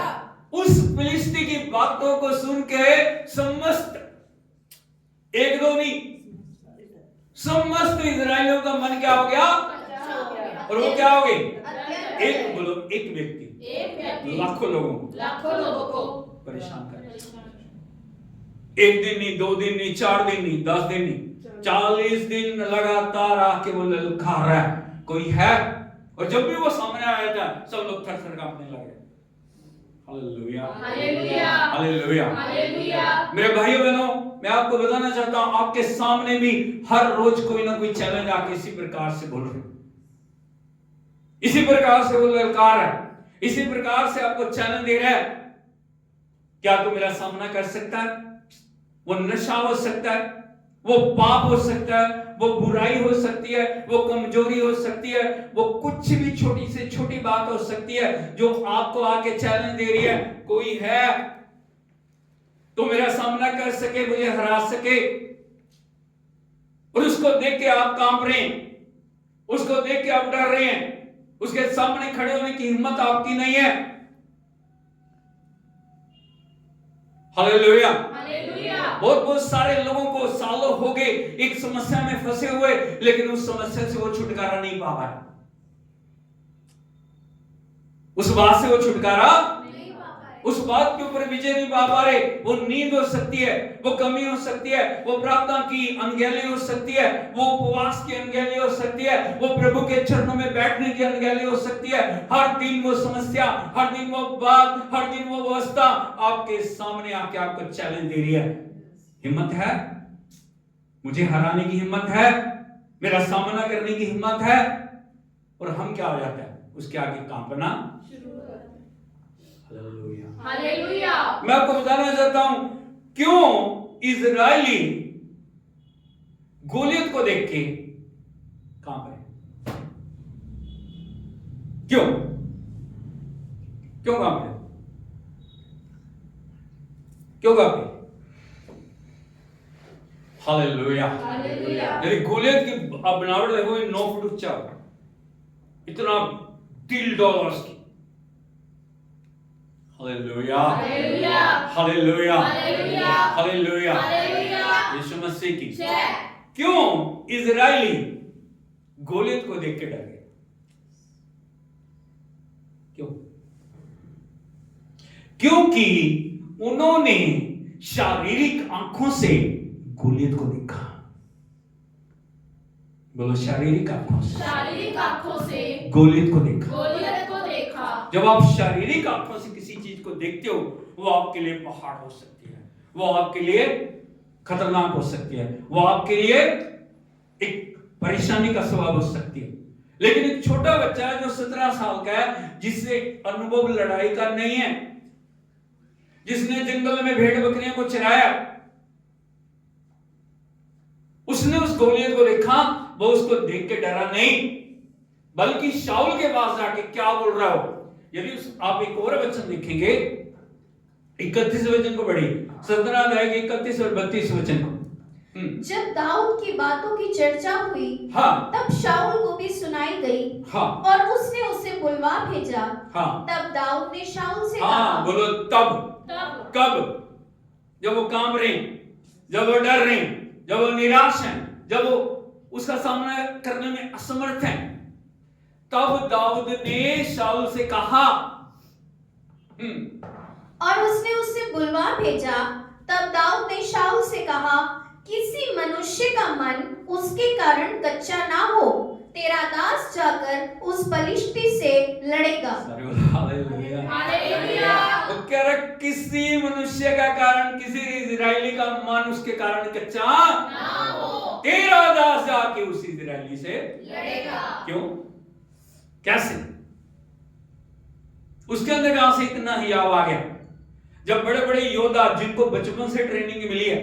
उस फिलिस्ती की बातों को सुन के समस्त, एक दो नहीं, समस्त इजरायलियों का मन क्या हो गया? और वो क्या हो गए? एक, बोलो, एक व्यक्ति लाखों लोगों को परेशान कर, एक दिन नहीं, 2 दिन नहीं, 4 दिन नहीं, 10 दिन नहीं, 40 दिन लगातार आके वो ललकार रहा है, कोई है। और जब भी वो सामने आया था, सब लोग थर-थर कांपने लगे। Hallelujah, hallelujah, hallelujah, hallelujah. मेरे भाइयों बहनों, मैं आपको बताना चाहता हूं, आपके सामने भी हर रोज कोई ना कोई चैलेंज आके इसी प्रकार से बोल रहे, इसी प्रकार से वो ललकार है, इसी प्रकार से आपको चैलेंज दे रहा है। क्या तू मेरा सामना कर सकता है? वो नशा हो सकता है, वो पाप हो सकता है, वो बुराई हो सकती है, वो कमजोरी हो सकती है, वो कुछ भी छोटी से छोटी बात हो सकती है जो आपको आके चैलेंज दे रही है। कोई है तो मेरा सामना कर सके, मुझे हरा सके। और उसको देख के आप कांप रहे हैं, उसको देख के आप डर रहे हैं, उसके सामने खड़े होने की हिम्मत आपकी नहीं है। Hallelujah, hallelujah. बहुत सारे लोगों को सालों हो गए एक समस्या में फंसे हुए, लेकिन उस समस्या से वो छुटकारा नहीं पा पाए, उस बात से वो छुटकारा, उस बात के ऊपर विजय नहीं पा पा रहे। वो नींद हो सकती है, वो कमी हो सकती है, वो प्रार्थना की अनगहली हो सकती है, वो उपवास की अनगहली हो सकती है, वो प्रभु के चरणों में बैठने की अनगहली हो सकती है। हर दिन वो समस्या, हर दिन वो बात, हर दिन वो अवस्था आपके सामने आके आपको चैलेंज दे रही है। हिम्मत है? मुझे हराने की हिम्मत है, मेरा सामना करने की हिम्मत है? और हम क्या हो जाता है? उसके आगे कांपना शुरू हो जाता है। Hallelujah, hallelujah. मैं आपको बताना चाहता हूं क्यों इजरायली गोलियत को देख के कांप रहे। क्यों क्यों कांपे? क्यों कांपे? हालेलुया। हालेलुया। यदि गोलियत की आप बनावट देखो, 9 फुट ऊंचा, इतना दिल डॉलर्स की। Hallelujah hallelujah. Hallelujah hallelujah. Hallelujah. Hallelujah. Yeshu Masih की जय। क्यों इजरायली गोलियत को देख के डर गए? क्यों? क्योंकि उन्होंने शारीरिक आंखों से गोलियत को देखा। बोलो, शारीरिक आंखों से शारीरिक आंखों से गोलियत को देखा। गोलियत को देखा। जब आप शारीरिक आंखों से किसी चीज को देखते हो, वो आपके लिए पहाड़ हो सकती है, वो आपके लिए खतरनाक हो सकती है, वो आपके लिए एक परेशानी का सबब हो सकती है। लेकिन एक छोटा बच्चा है जो 17 साल का है, जिससे अनुभव लड़ाई का नहीं है, जिसने जंगल में भेड़ बकरियों को चराया, उसने उस गोलियत को देखा, वो उसको देख के डरा नहीं, बल्कि शाऊल के पास जाके क्या बोल रहा हो। यदि आप एक और वचन देखेंगे, 31 वचन को पढ़िए, 17 अध्याय के 31 और 32 वचन को। जब दाऊद की बातों की चर्चा हुई, हाँ तब शाऊल को भी सुनाई गई, हाँ और उसने उसे बुलवा भेजा। हाँ तब दाऊद ने शाऊल से हाँ, कहा, बोलो तब। तब कब? जब वो कांप रहे हैं, जब वो डर रहे हैं, जब वो निराश हैं, जब वो उसका सामना करने में असमर्थ हैं, तब दाऊद ने शाऊल से कहा। और उसने उसे बुलवा भेजा। तब दाऊद ने शाऊल से कहा, किसी मनुष्य का मन उसके कारण कच्चा ना हो, तेरा दास जाकर उस पलिश्ती से लड़ेगा। हालेलुया। हालेलुया। वो कह रहा, किसी मनुष्य का कारण, किसी इजरायली का मन उसके कारण कच्चा ना हो, तेरा दास जाके उस इजरायली से लड़ेगा। क्यों? कैसे? उसके अंदर कहां से इतना हियाव आ गया? जब बड़े बड़े योद्धा जिनको बचपन से ट्रेनिंग मिली है,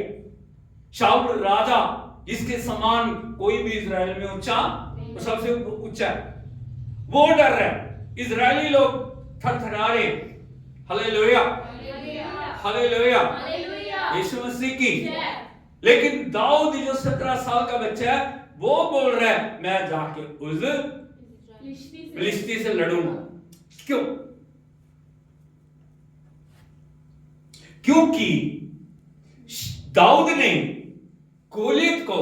शाऊल राजा जिसके समान कोई भी इजराइल में ऊंचा, वो सबसे ऊंचा है, वो डर रहा है, इजरायली लोग थरथरा रहे। Hallelujah hallelujah, hallelujah. Yeshu Masih की। जय। लेकिन दाऊद जो 17 साल का बच्चा है, वो बोल रहा है, मैं जाके उस फिलिस्ती से लड़ूंगा। क्यों? क्योंकि दाऊद ने गोलियत को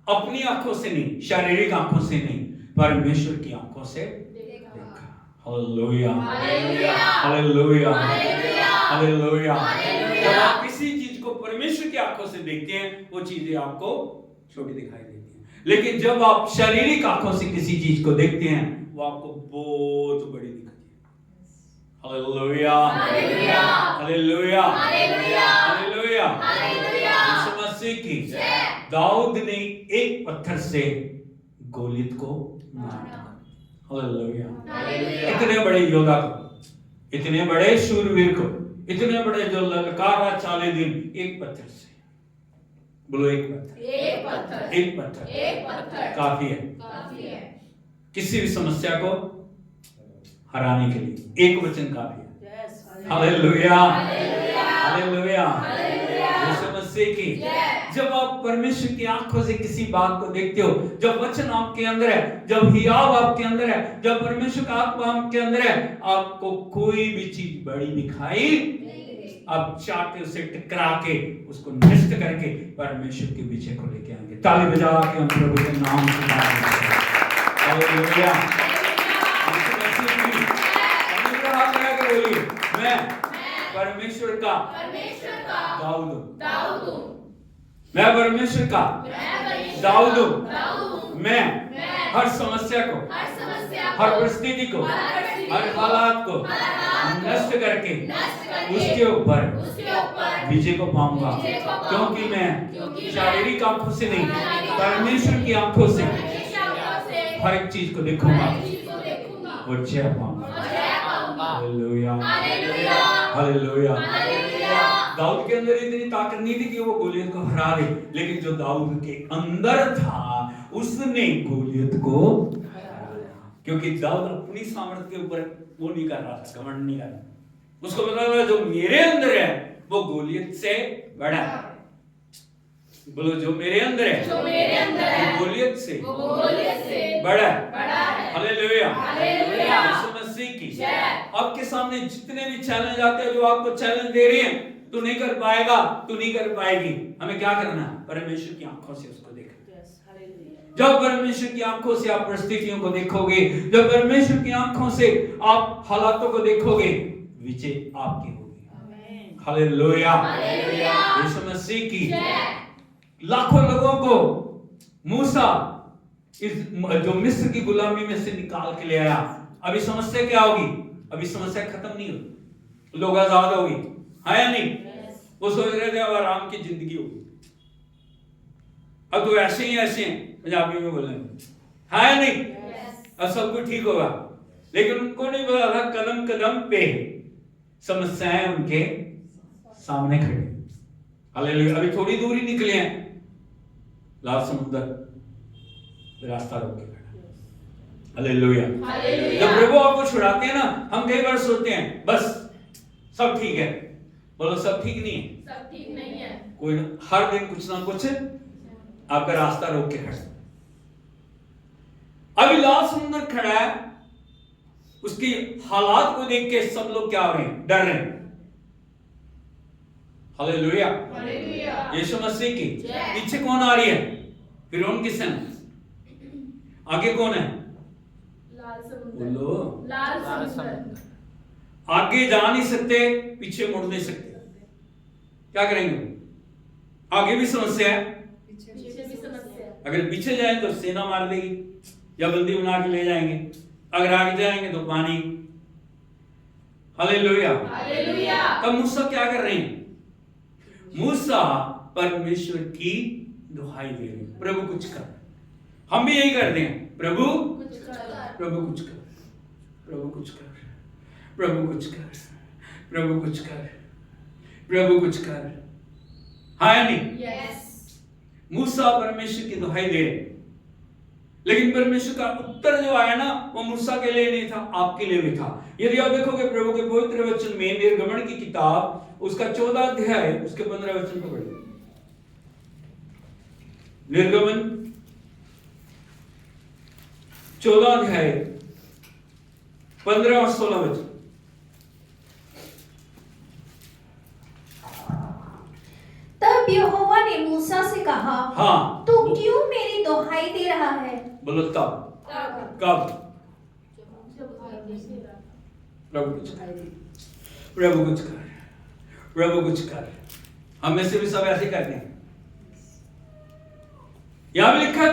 अपनी आंखों से नहीं, शारीरिक आंखों से नहीं, परमेश्वर की आंखों से देखा। Hallelujah hallelujah. Hallelujah hallelujah. Hallelujah. Hallelujah. जब आप किसी चीज को परमेश्वर की आंखों से देखते हैं, वो चीजें आपको छोटी दिखाई देती हैं, लेकिन जब आप शारीरिक आंखों से किसी चीज को देखते हैं, वो आपको बहुत बड़ी दिखती है। Hallelujah hallelujah. Hallelujah hallelujah. Hallelujah. Hallelujah. Yeshu Masih की। दाऊद ने एक पत्थर से गोलियत को मारा। हालेलुया। हालेलुया। इतने बड़े योद्धा को, इतने बड़े शूरवीर को, इतने बड़े जो ललकारा 40 दिन, एक पत्थर से। बोलो, एक पत्थर। एक पत्थर। एक पत्थर एक पत्थर काफी है काफी है। किसी भी समस्या को हराने के लिए। एक वचन काफी है। Hallelujah hallelujah. Hallelujah. Hallelujah. Yeshu Masih की। जय। जब आप परमेश्वर की आंखों से किसी बात को देखते हो, जब वचन आपके अंदर है, जब हियाव आपके अंदर है, जब परमेश्वर का आत्मा आपके अंदर है, आपको कोई भी चीज बड़ी दिखाई, आप चाहते उसे टकरा के, उसको नष्ट करके परमेश्वर के पीछे को लेके आएंगे। ताली बजा के हम प्रभु के नाम से हालेलुया। यीशु मसीह की। अपने हाथ लगा के बोलिए, मैं परमेश्वर का दाऊद हूं। दाऊद हूं। मैं परमेश्वर का मैं दाऊद हूं। दाऊद हूं। मैं मैं हर समस्या को, हर समस्या हर परिस्थिति को, हर हालात को नष्ट करके उसके ऊपर विजय को पाऊंगा, विजय को पाऊंगा। क्योंकि मैं क्योंकि शारीरिक आंखों से नहीं, शारीरिक परमेश्वर की आंखों से से हर एक चीज को देखूंगा हर चीज को देखूंगा और जय पाऊंगा। और जय पाऊंगा। Hallelujah hallelujah. हालेलुया। हालेलुया। दाऊद के अंदर इतनी ताकत नहीं थी कि वो गोलियत को हरा दे, लेकिन जो दाऊद के अंदर था, उसने गोलियत को हराया। क्योंकि दाऊद अपनी सामर्थ्य के ऊपर वो नहीं कर रहा था, घमंड नहीं कर रहा। उसको पता था जो मेरे अंदर है वो गोलियत से बड़ा है। बोलो जो मेरे अंदर है, जो मेरे अंदर है, वो गोलियत से बड़ा है। Hallelujah, hallelujah. यीशु मसीह की जय। आपके सामने जितने भी चैलेंज आते हैं, जो आपको चैलेंज दे रहे हैं, तू नहीं कर पाएगा, तू नहीं कर पाएगी, हमें क्या करना है? परमेश्वर की आंखों से उसको देखना। जब परमेश्वर की आंखों से आप परिस्थितियों को देखोगे, जब परमेश्वर की आंखों से आप हालातों को देखोगे, विजय आपकी होगी। Hallelujah, hallelujah. यीशु मसीह की जय। लाखों लोगों को मूसा इस जो मिस्र की गुलामी में से निकाल के ले आया। अभी समस्या क्या होगी? अभी समस्या खत्म नहीं होगी, लोग आजाद होगी, है या नहीं? वो सोच रहे थे अब आराम की जिंदगी होगी, अब तो ऐसे ही ऐसे हैं, पंजाबी में बोलेंगे, है या नहीं? अब सब कुछ ठीक होगा। लेकिन उनको नहीं पता था कदम कदम पे समस्याएं उनके सामने खड़ी। हालेलुया। अभी थोड़ी दूरी निकले हैं, लाल समुद्र रास्ता रोक के खड़ा। हालेलुया। जब प्रभु आपको छुड़ाते हैं ना, हम कई बार सोचते हैं बस सब ठीक है। बोलो सब ठीक नहीं है, सब ठीक नहीं है। कोई हर दिन कुछ ना कुछ आपका रास्ता रोक के खड़ा। अभी लाल समुद्र खड़ा है, उसकी हालात को देख के सब लोग क्या हो रहे हैं? डर रहे हैं। Hallelujah, hallelujah. यीशु मसीह की जय। पीछे कौन आ रही है? फिरौन की सेना। आगे कौन है? लाल समुद्र। बोलो। लाल समुद्र। आगे जा नहीं सकते, पीछे मुड़ नहीं सकते, क्या करेंगे? आगे भी समस्या है, पीछे भी समस्या। अगर पीछे जाए तो सेना मार देगी या बंदी बना के ले जाएंगे, अगर आगे जाएंगे तो पानी। हालेलुया। हालेलुया। तब मूसा क्या कर रहे हैं? मूसा परमेश्वर की दुहाई दे रहे हैं, प्रभु कुछ कर। हम भी यही करते हैं, प्रभु कुछ कर। प्रभु कुछ कर, प्रभु कुछ कर, प्रभु कुछ कर, प्रभु कुछ कर, प्रभु कुछ कर, हाँ या नहीं? यस। मूसा परमेश्वर की दुहाई दे रहे, लेकिन परमेश्वर का उत्तर जो आया ना, वो मूसा के लिए नहीं था, आपके लिए भी था। यदि आप देखोगे प्रभु के पवित्र वचन में, निर्गमन की किताब उसका 14 अध्याय उसके 15 वचन को पढ़िए। निर्गमन 14 अध्याय 15 और 16 वचन। तब यहोवा ने मूसा से कहा, हाँ, तू क्यों मेरी दुहाई दे रहा है? बोलो तब, तब। कब? प्रभु कुछ कर, प्रभु कुछ कर, प्रभु कुछ कर। हम में से भी सब ऐसे करते हैं। यहां भी लिखा,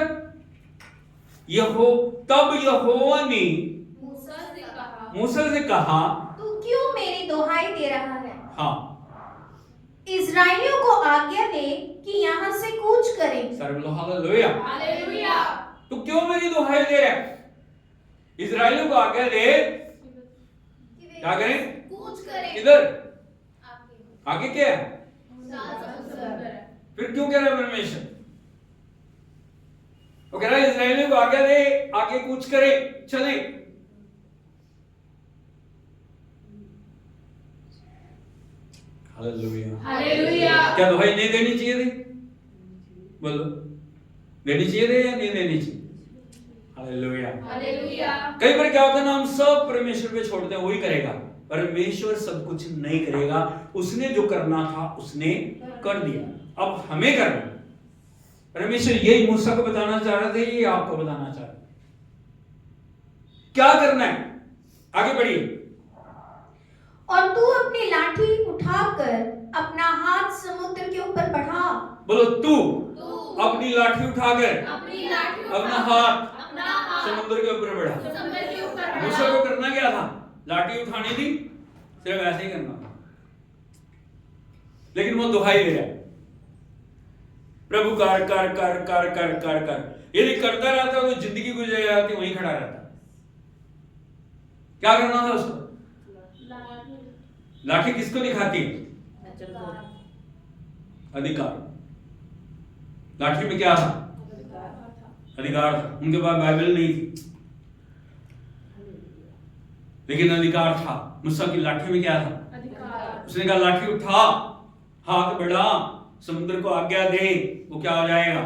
तब यहोवा ने मूसा से कहा, तू क्यों मेरी दुहाई दे रहा है? हाँ, इस्राएलियों को आज्ञा दे कि यहाँ से कूच करें। सर बोलो हालेलुया। हालेलुया। तू क्यों मेरी दुहाई दे रहा है? इस्राएलियों को आज्ञा दे, क्या करें? कूच करें। किधर? आगे क्या है? लाल समुद्र। फिर क्यों कह रहा है परमेश्वर? वो कह रहा है इस्राएलियों को आज्ञा दे, आगे कूच करे, चले। हालेलुया। हालेलुया। क्या दुहाई नहीं देनी चाहिए थी? बोलो, देनी चाहिए थी या नहीं देनी चाहिए? हालेलुया। हालेलुया। कई बार क्या होता है ना, हम सब परमेश्वर पे छोड़ते हैं, वही करेगा। परमेश्वर सब कुछ नहीं करेगा, उसने जो करना था उसने कर दिया, अब हमें करना। परमेश्वर यही मूसा को बताना चाह रहे थे, ये आपको बताना चाह रहे। क्या करना है? आगे बढ़िए। और तू अपनी लाठी उठाकर अपना हाथ समुद्र के ऊपर बढ़ा। बोलो तू तू अपनी लाठी उठाकर अपनी लाठी अपना हाथ अपना हाथ समुद्र के ऊपर बढ़ा। समुद्र के ऊपर मूसा बढ़ा। को करना क्या था? लाठी उठानी थी, सिर्फ ऐसे ही करना था, लेकिन वो दुहाई दे रहा है, प्रभु कर कर कर कर कर कर कर। यदि करता रहता तो जिंदगी गुजर जाती, वहीं खड़ा रहता। क्या करना था उसको? लाठी किसको दिखाती है? अधिकार। लाठी में क्या था? अधिकार था। उनके पास बाइबल नहीं थी, लेकिन अधिकार था। मूसा की लाठी में क्या था? अधिकार। उसने कहा लाठी उठा, हाथ बढ़ा, समुद्र को आज्ञा दे, वो क्या हो जाएगा?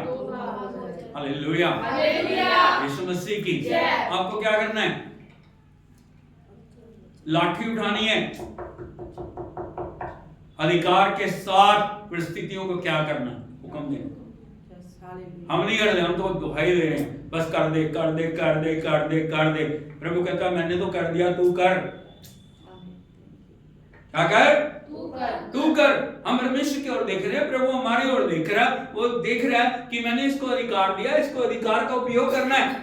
Hallelujah, hallelujah. यीशु मसीह की जय। आपको क्या करना है? लाठी उठानी है, अधिकार के साथ परिस्थितियों को क्या करना? हुक्म देना। हम नहीं कर रहे, हम तो दुहाई दे रहे हैं, बस कर दे कर दे कर दे कर दे कर दे। प्रभु कहता है मैंने तो कर दिया, तू कर। क्या कर? तू कर। हम परमेश्वर की ओर देख रहे हैं, प्रभु हमारी ओर देख रहा है। वो देख रहा है कि मैंने इसको अधिकार दिया, इसको अधिकार का उपयोग करना है।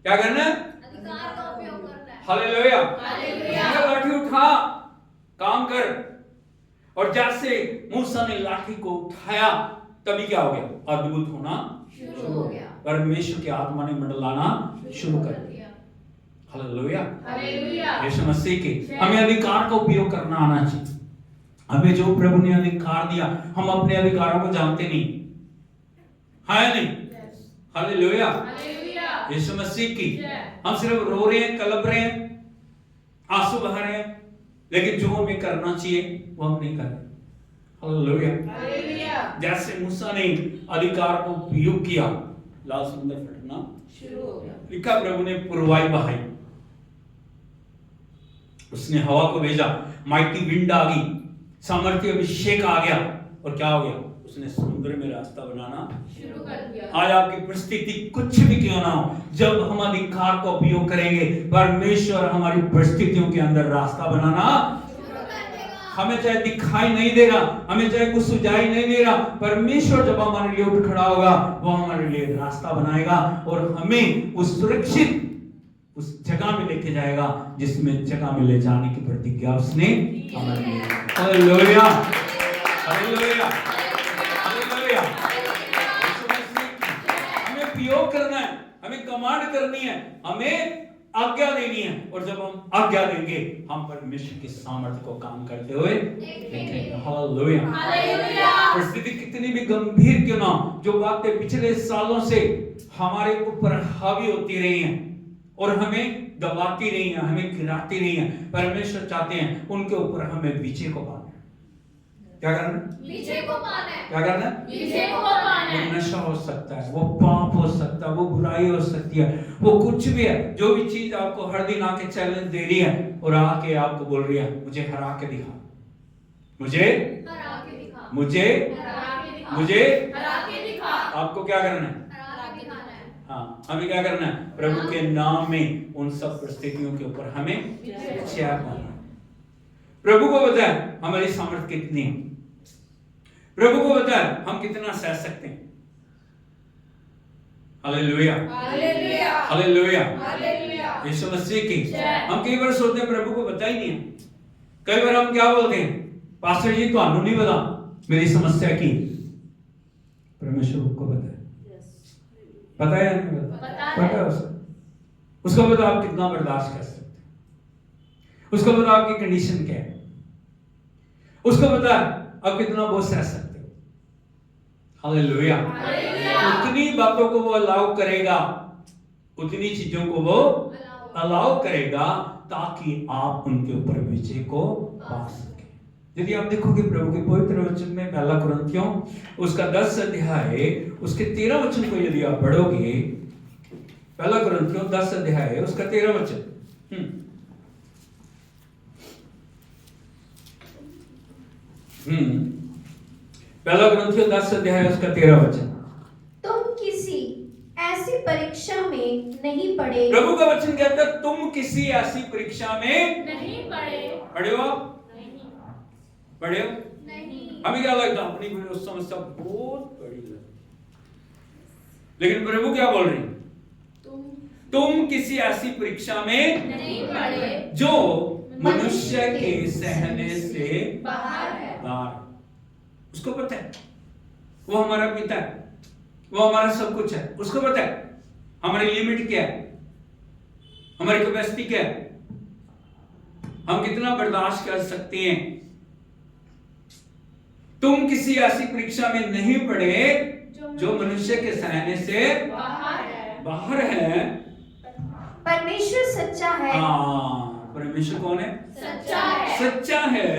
क्या करना है? अधिकार का उपयोग करना है। Hallelujah, hallelujah. लाठी उठा, काम कर। और जैसे मूसा ने लाठी को उठाया, तभी क्या हो गया? अद्भुत होना शुरू हो गया। परमेश्वर की आत्मा ने मंडलाना शुरू कर दिया। Hallelujah, hallelujah. यीशु मसीह के हमें अधिकार का उपयोग करना आना चाहिए। हमें जो प्रभु ने अधिकार दिया, हम अपने अधिकारों को जानते नहीं, है नहीं? Hallelujah, hallelujah. यीशु मसीह की जय। हम सिर्फ रो रहे हैं, कलप रहे हैं, आंसू बहा रहे हैं, लेकिन जो हमें करना चाहिए वो हम नहीं कर रहे। हालेलुया। हालेलुया। जैसे मूसा ने अधिकार को उपयोग किया, लाल समुद्र फटना शुरू हो गया। लिखा, प्रभु ने पुरवाई बहाई, उसने हवा को भेजा, माइटी विंड आ गई, सामर्थ्य अभिषेक आ गया, और क्या हो गया? उसने समुद्र में रास्ता बनाना शुरू कर दिया। आज आपकी परिस्थिति कुछ भी क्यों ना हो, जब हम अधिकार का उपयोग करेंगे, परमेश्वर हमारी परिस्थितियों के अंदर रास्ता बनाना शुरू कर देगा। हमें चाहे दिखाई नहीं दे रहा, हमें चाहे कुछ सुझाई नहीं दे रहा, परमेश्वर जब हमारे लिए उठ खड़ा होगा, वो हमारे लिए रास्ता बनाएगा और हमें उस सुरक्षित उस जगह में लेके जाएगा जिसमें जगह में ले जाने की प्रतिज्ञा उसने हमारे लिए। Hallelujah, hallelujah, hallelujah. हमें उपयोग करना है, हमें कमांड करनी है, हमें आज्ञा देनी है, और जब हम आज्ञा देंगे, हम परमेश्वर के सामर्थ्य को काम करते हुए देखेंगे। Hallelujah, hallelujah. परिस्थिति कितनी भी गंभीर क्यों ना हो, जो बातें पिछले सालों से हमारे ऊपर हावी होती रही हैं और हमें दबाती रही हैं, हमें गिराती रही हैं, परमेश्वर चाहते हैं उनके ऊपर हमें विजय को पाना। क्या करना है? विजय को पाना है। क्या करना है? विजय को पाना है। वो नशा हो सकता है, वो पाप हो सकता है, वो बुराई हो सकती है, वो कुछ भी है, जो भी चीज आपको हर दिन आके चैलेंज दे रही है और आके आपको बोल रही है मुझे हरा के दिखा, मुझे हरा के दिखा। मुझे हरा के दिखा। मुझे हरा के दिखा। आपको क्या करना है? हरा के दिखाना है। हाँ, हमें क्या करना है? प्रभु के नाम में उन सब परिस्थितियों के ऊपर हमें विजय पाना है। प्रभु को पता है हमारी सामर्थ्य कितनी है, प्रभु को पता है हम कितना सह सकते हैं। Hallelujah, hallelujah. Hallelujah, hallelujah. Yeshu Masih की। जय। हम कई बार सोचते हैं प्रभु को पता ही नहीं है। कई बार हम क्या बोलते हैं, पास्टर जी ਤੁਹਾਨੂੰ नहीं पता मेरी समस्या की। परमेश्वर को पता है, पता है या नहीं पता? पता है उसको पता आप कितना बर्दाश्त कर सकते हैं, उसको पता आपकी कंडीशन क्या है, उसको पता आप कितना बोझ सह सकते हो। हालेलुया, उतनी बातों को वो अलाउ करेगा, उतनी चीजों को वो अलाउ करेगा ताकि आप उनके ऊपर विजय को पा सके। यदि आप देखोगे प्रभु के पवित्र वचन में पहला कुरिन्थियों उसका 10 अध्याय उसके 13 वचन को यदि आप पढ़ोगे, पहला कुरिन्थियों 10 अध्याय उसका 13 वचन, पहला कुरिन्थियों 10 अध्याय उसका 13 वचन। तुम किसी ऐसी परीक्षा में नहीं पड़े। प्रभु का वचन कहता है तुम किसी ऐसी परीक्षा में नहीं पड़े। पढ़े हो आप? नहीं। पढ़े हो? नहीं। हमें क्या लगता है अपनी कोई समस्या बहुत बड़ी है, लेकिन प्रभु क्या बोल रही है? तुम किसी ऐसी परीक्षा में नहीं पड़े जो मनुष्य के सहने से बाहर है। बाहर। उसको पता है वो हमारा पिता है, वो हमारा सब कुछ है, उसको पता है हमारी लिमिट क्या है, हमारी कैपेसिटी क्या है, हम कितना बर्दाश्त कर सकते हैं। तुम किसी ऐसी परीक्षा में नहीं पड़े जो मनुष्य के सहने से बाहर है। बाहर है, पर परमेश्वर सच्चा है हाँ, परमेश्वर कौन है? सच्चा है। सच्चा है।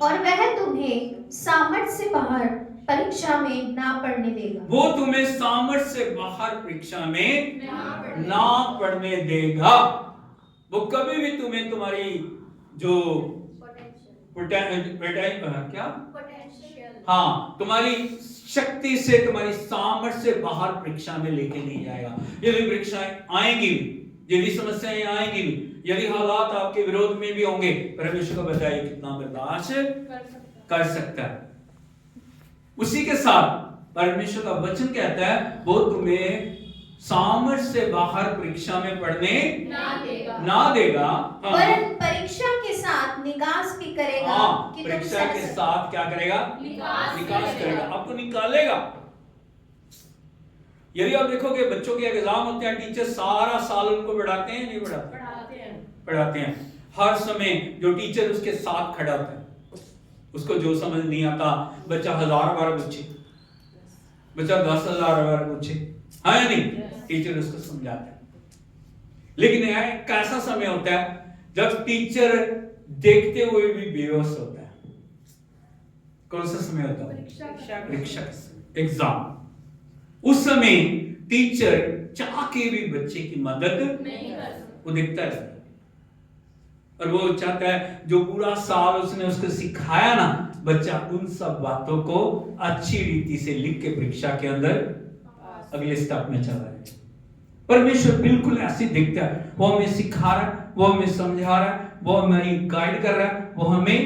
और वह तुम्हें सामर्थ से बाहर परीक्षा में ना पड़ने देगा। वो तुम्हें सामर्थ से बाहर परीक्षा में ना पड़ने देगा। वो कभी भी तुम्हें तुम्हारी जो क्या, हाँ, तुम्हारी शक्ति से, तुम्हारी सामर्थ्य से बाहर परीक्षा में लेके नहीं जाएगा। यदि परीक्षाएं आएंगी भी, यदि समस्याएं आएंगी भी, यदि हालात आपके विरोध में भी होंगे, परमेश्वर को बताइए कितना बर्दाश्त कर सकता है। उसी के साथ परमेश्वर का वचन कहता है वो तुम्हें सामर्थ्य से बाहर परीक्षा में पढ़ने ना देगा। हाँ, वरन परीक्षा के साथ निकास भी करेगा हाँ, कि तुम परीक्षा के साथ क्या करेगा? निकास करेगा, आपको निकालेगा। यदि आप देखोगे बच्चों के एग्जाम होते हैं, टीचर सारा साल उनको पढ़ाते हैं, नहीं पढ़ाते हैं। हर समय जो टीचर उसके साथ खड़ा होता है, उसको जो समझ नहीं आता, बच्चा 1000 बार पूछे, बच्चा 10,000 बार पूछे, हाँ या नहीं, टीचर उसको समझाता है। लेकिन यह एक ऐसा समय होता है जब टीचर देखते हुए भी बेहोश होता है। कौन सा समय होता है? परीक्षा, एग्जाम। उस समय टीचर चाह के भी बच्चे की मदद वो देखता है, और वो चाहता है जो पूरा साल उसने उसको सिखाया ना, बच्चा उन सब बातों को अच्छी रीति से लिख के परीक्षा के अंदर अगले स्टेप में चला है। परमेश्वर बिल्कुल ऐसे दिखता है, वो हमें सिखा रहा है, वो हमें समझा रहा है, वो हमें गाइड कर रहा है, वो हमें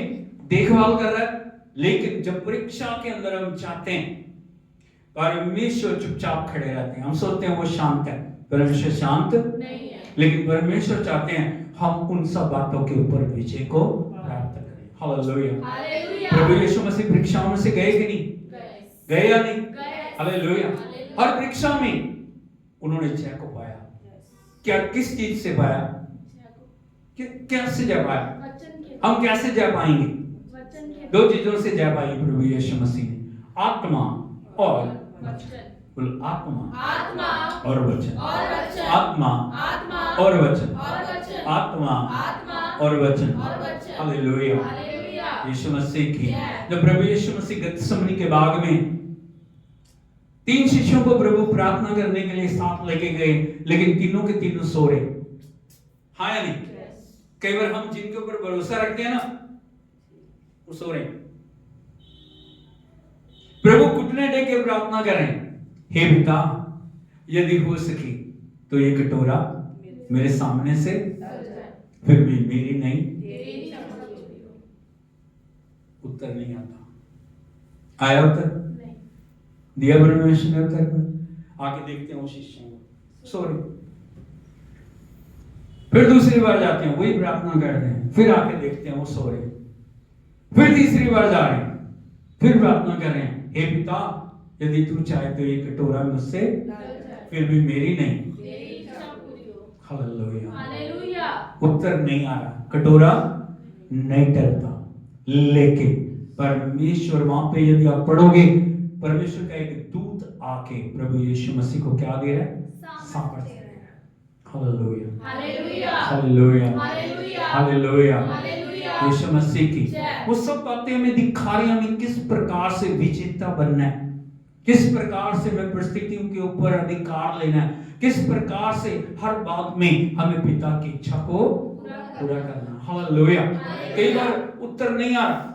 देखभाल कर रहा है। लेकिन जब परीक्षा के अंदर हम चाहते हैं, परमेश्वर चुपचाप खड़े रहते हैं। हम सोचते हैं वो शांत है, परमेश्वर शांत नहीं है। लेकिन परमेश्वर चाहते हैं हम उन सब बातों के ऊपर विजय को प्राप्त करें। हालेलुया। प्रभु यीशु मसीह परीक्षाओं में से गए कि नहीं? गए या नहीं? हालेलुया। हर परीक्षा में उन्होंने जय को पाया। क्या, किस चीज से पाया? कैसे जय पाया? हम कैसे जय पाएंगे? 2 चीजों से जय पाई प्रभु यीशु मसीह ने, आत्मा और वचन। आत्मा और वचन, आत्मा और वचन, आत्मा और वचन। हालेलुया। यीशु मसीह की, जब प्रभु यीशु मसीह गतसमनी के बाग में 3 शिष्यों को प्रभु प्रार्थना करने के लिए साथ लेके गए, लेकिन तीनों के तीनों सो रहे। हाँ या नहीं? कई बार हम जिनके ऊपर भरोसा रखते हैं ना, वो सो रहे। प्रभु घुटने टेक के प्रार्थना करें, हे पिता यदि हो सके तो ये कटोरा मेरे सामने से, फिर भी मेरी नहीं। उत्तर नहीं आता। आया उत्तर? दिया परमेश्वर ने उत्तर। आके देखते हैं वो शिष्यों को सो रहे। फिर दूसरी बार जाते हैं, वही प्रार्थना करते हैं, फिर आके देखते हैं वो सो रहे। फिर तीसरी बार जा रहे हैं, फिर प्रार्थना कर रहे हैं, हे पिता यदि तू चाहे तो ये कटोरा मुझसे, फिर भी मेरी नहीं। हालेलुया। उत्तर नहीं आ रहा, कटोरा नहीं टलता। लेकिन परमेश्वर, वहां पे यदि आप पढ़ोगे, परमेश्वर का एक दूत आके प्रभु यीशु मसीह को क्या दे रहा है? सामर्थ दे रहा है। Hallelujah, hallelujah, hallelujah, hallelujah. Yeshu Masih की वो सब बातें हमें दिखा रही हैं हमें किस प्रकार से विजेता बनना है, किस प्रकार से हमें परिस्थितियों के ऊपर अधिकार लेना है, किस प्रकार से हर बात में हमें पिता की इच्छा को पूरा करना। हालेलुया। कई बार उत्तर नहीं आ रहा,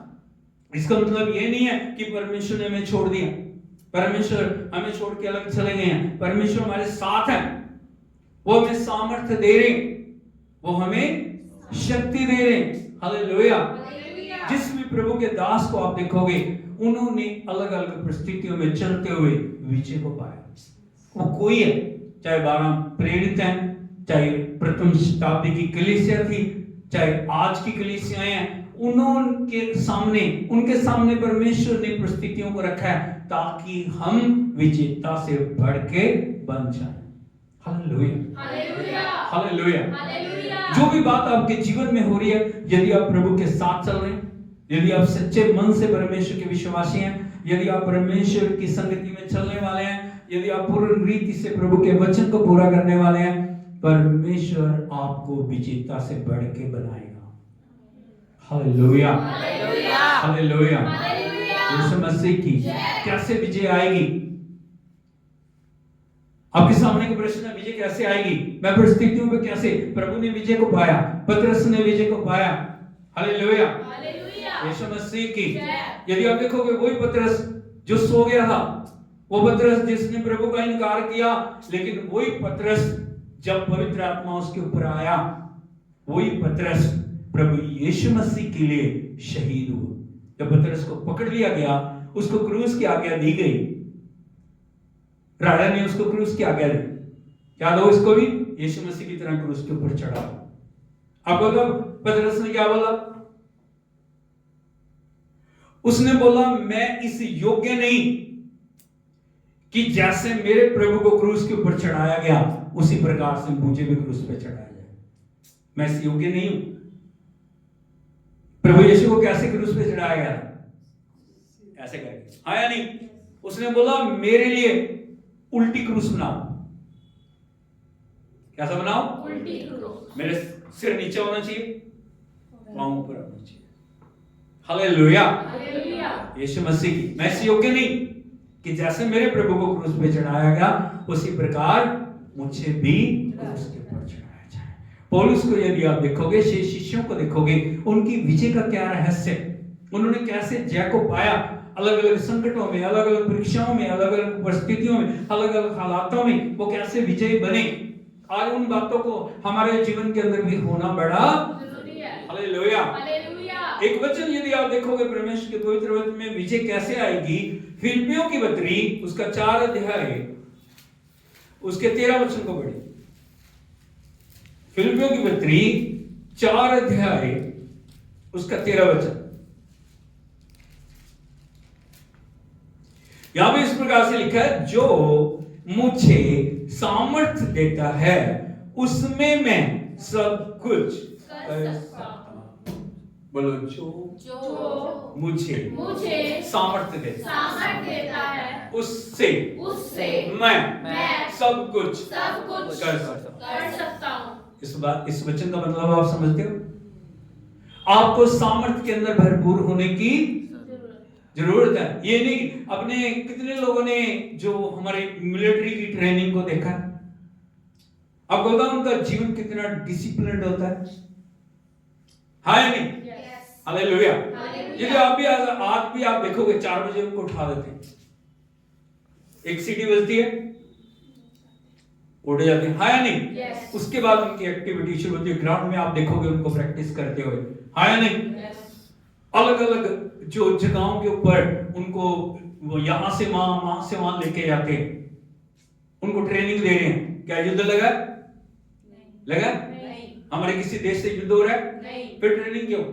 इसका मतलब ये नहीं है कि परमेश्वर ने हमें छोड़ दिया, परमेश्वर हमें छोड़ के अलग चले गए हैं। परमेश्वर हमारे साथ है, वो हमें सामर्थ्य दे रहे, वो हमें शक्ति दे रहे। हालेलुया। जिस भी प्रभु के दास को आप देखोगे, उन्होंने अलग अलग परिस्थितियों में चलते हुए विजय को पाया। वो कोई है, चाहे 12 प्रेरित हैं, चाहे प्रथम शताब्दी की कलीसिया थी, चाहे आज की कलीसियाएं हैं, उनके सामने परमेश्वर ने परिस्थितियों को रखा है ताकि हम विजेता से बढ़ के बन जाएं। Hallelujah, hallelujah, hallelujah. जो भी बात आपके जीवन में हो रही है, यदि आप प्रभु के साथ चल रहे हैं, यदि आप सच्चे मन से परमेश्वर के विश्वासी हैं, यदि आप परमेश्वर की संगति में चलने वाले हैं, यदि आप पूर्ण रीति से प्रभु के वचन को पूरा करने वाले हैं, परमेश्वर आपको विजेता से बढ़ के बनाएगा। Hallelujah, hallelujah, hallelujah. Hallelujah. Yeshu Masih की कैसे विजय आएगी? आपके सामने का प्रश्न है, विजय कैसे आएगी? मैं परिस्थितियों पे कैसे? प्रभु ने विजय को पाया, पतरस ने विजय को पाया। Hallelujah, hallelujah. यीशु मसीह की। जय। यदि आप देखोगे वही पतरस जो सो गया था, वो पतरस जिसने प्रभु का इनकार किया, लेकिन वही पतरस जब पवित्र आत्मा उसके ऊपर आया, वही पतरस प्रभु यीशु मसीह के लिए शहीद हुआ। जब पतरस को पकड़ लिया गया, उसको क्रूस की आज्ञा दी गई, राजा ने उसको क्रूस की आज्ञा दी। याद हो इसको भी, यीशु मसीह की तरह क्रूस के ऊपर चढ़ा। आपको पतरस ने क्या बोला? उसने बोला, मैं इस योग्य नहीं कि जैसे मेरे प्रभु को क्रूस के ऊपर चढ़ाया गया, उसी प्रकार से मुझे भी क्रूस पे चढ़ाया जाए। मैं इस योग्य नहीं हूं। प्रभु यीशु को कैसे क्रूस पे चढ़ाया गया? ऐसे करके, हाँ या नहीं? उसने बोला, मेरे लिए उल्टी क्रूस बनाओ। कैसा बनाओ? उल्टी क्रूस। मेरे सिर नीचे होना चाहिए, पांव ऊपर होना चाहिए। Hallelujah, hallelujah. यीशु मसीह की, मैं इस योग्य नहीं कि जैसे मेरे प्रभु को क्रूस पे चढ़ाया गया, उसी प्रकार मुझे भी क्रूस के ऊपर चढ़ाया जाए। पौलुस को यदि आप देखोगे, शिष्यों को देखोगे, उनकी विजय का क्या रहस्य, उन्होंने कैसे जय को पाया, अलग अलग संकटों में, अलग अलग परीक्षाओं में, अलग अलग परिस्थितियों में, अलग अलग हालातों में वो कैसे विजयी बने। और उन बातों को हमारे जीवन के अंदर भी होना बड़ा जरूरी है। हालेलुया। हालेलुया। एक वचन यदि आप देखोगे परमेश्वर के पवित्र वचन में विजय कैसे आएगी, फिलिपियों की पत्री उसका 4 अध्याय उसके 13 वचन को पढ़िए। फिलिपियों की पत्री 4 अध्याय उसका 13 वचन। यहां पे इस प्रकार से लिखा है, जो मुझे सामर्थ्य देता है उसमें मैं सब कुछ कर सकता हूं। बोलो, जो मुझे सामर्थ्य देता देता है उससे उससे मैं सब कुछ कर कर सकता हूँ। इस वचन का मतलब आप समझते हो? आपको सामर्थ्य के अंदर भरपूर होने की जरूरत है। ये नहीं, अपने कितने लोगों ने जो हमारे मिलिट्री की ट्रेनिंग को देखा है, आपको पता उनका जीवन कितना डिसिप्लिन्ड होता है, हाँ या नहीं? हालेलुया। यदि आप भी आज भी आप देखोगे 4 बजे उनको उठा देते हैं, एक सीटी बजती है, उठ जाते हैं, हाँ या नहीं? Yes. उसके बाद उनकी एक्टिविटी शुरू होती है। ग्राउंड में आप देखोगे उनको प्रैक्टिस करते हुए, हाँ या नहीं? अलग अलग जो जगहों के ऊपर उनको यहां से वहां लेके जाते हैं, उनको ट्रेनिंग दे रहे हैं। क्या युद्ध लगा? लगा? हमारे किसी देश से युद्ध हो रहा है? फिर ट्रेनिंग क्यों?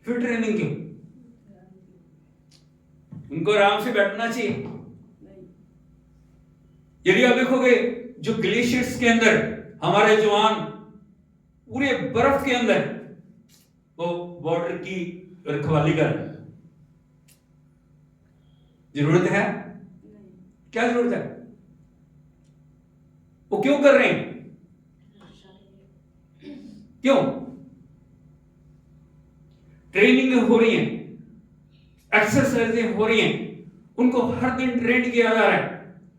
फिर ट्रेनिंग क्यों? उनको आराम से बैठना चाहिए। यदि आप देखोगे जो ग्लेशियर्स के अंदर हमारे जवान पूरे बर्फ के अंदर वो बॉर्डर की रखवाली कर रहे हैं, जरूरत है? क्या जरूरत है? वो क्यों कर रहे हैं? क्यों? ट्रेनिंग हो रही है, एक्सरसाइजें हो रही हैं, उनको हर दिन ट्रेन किया जा रहा है।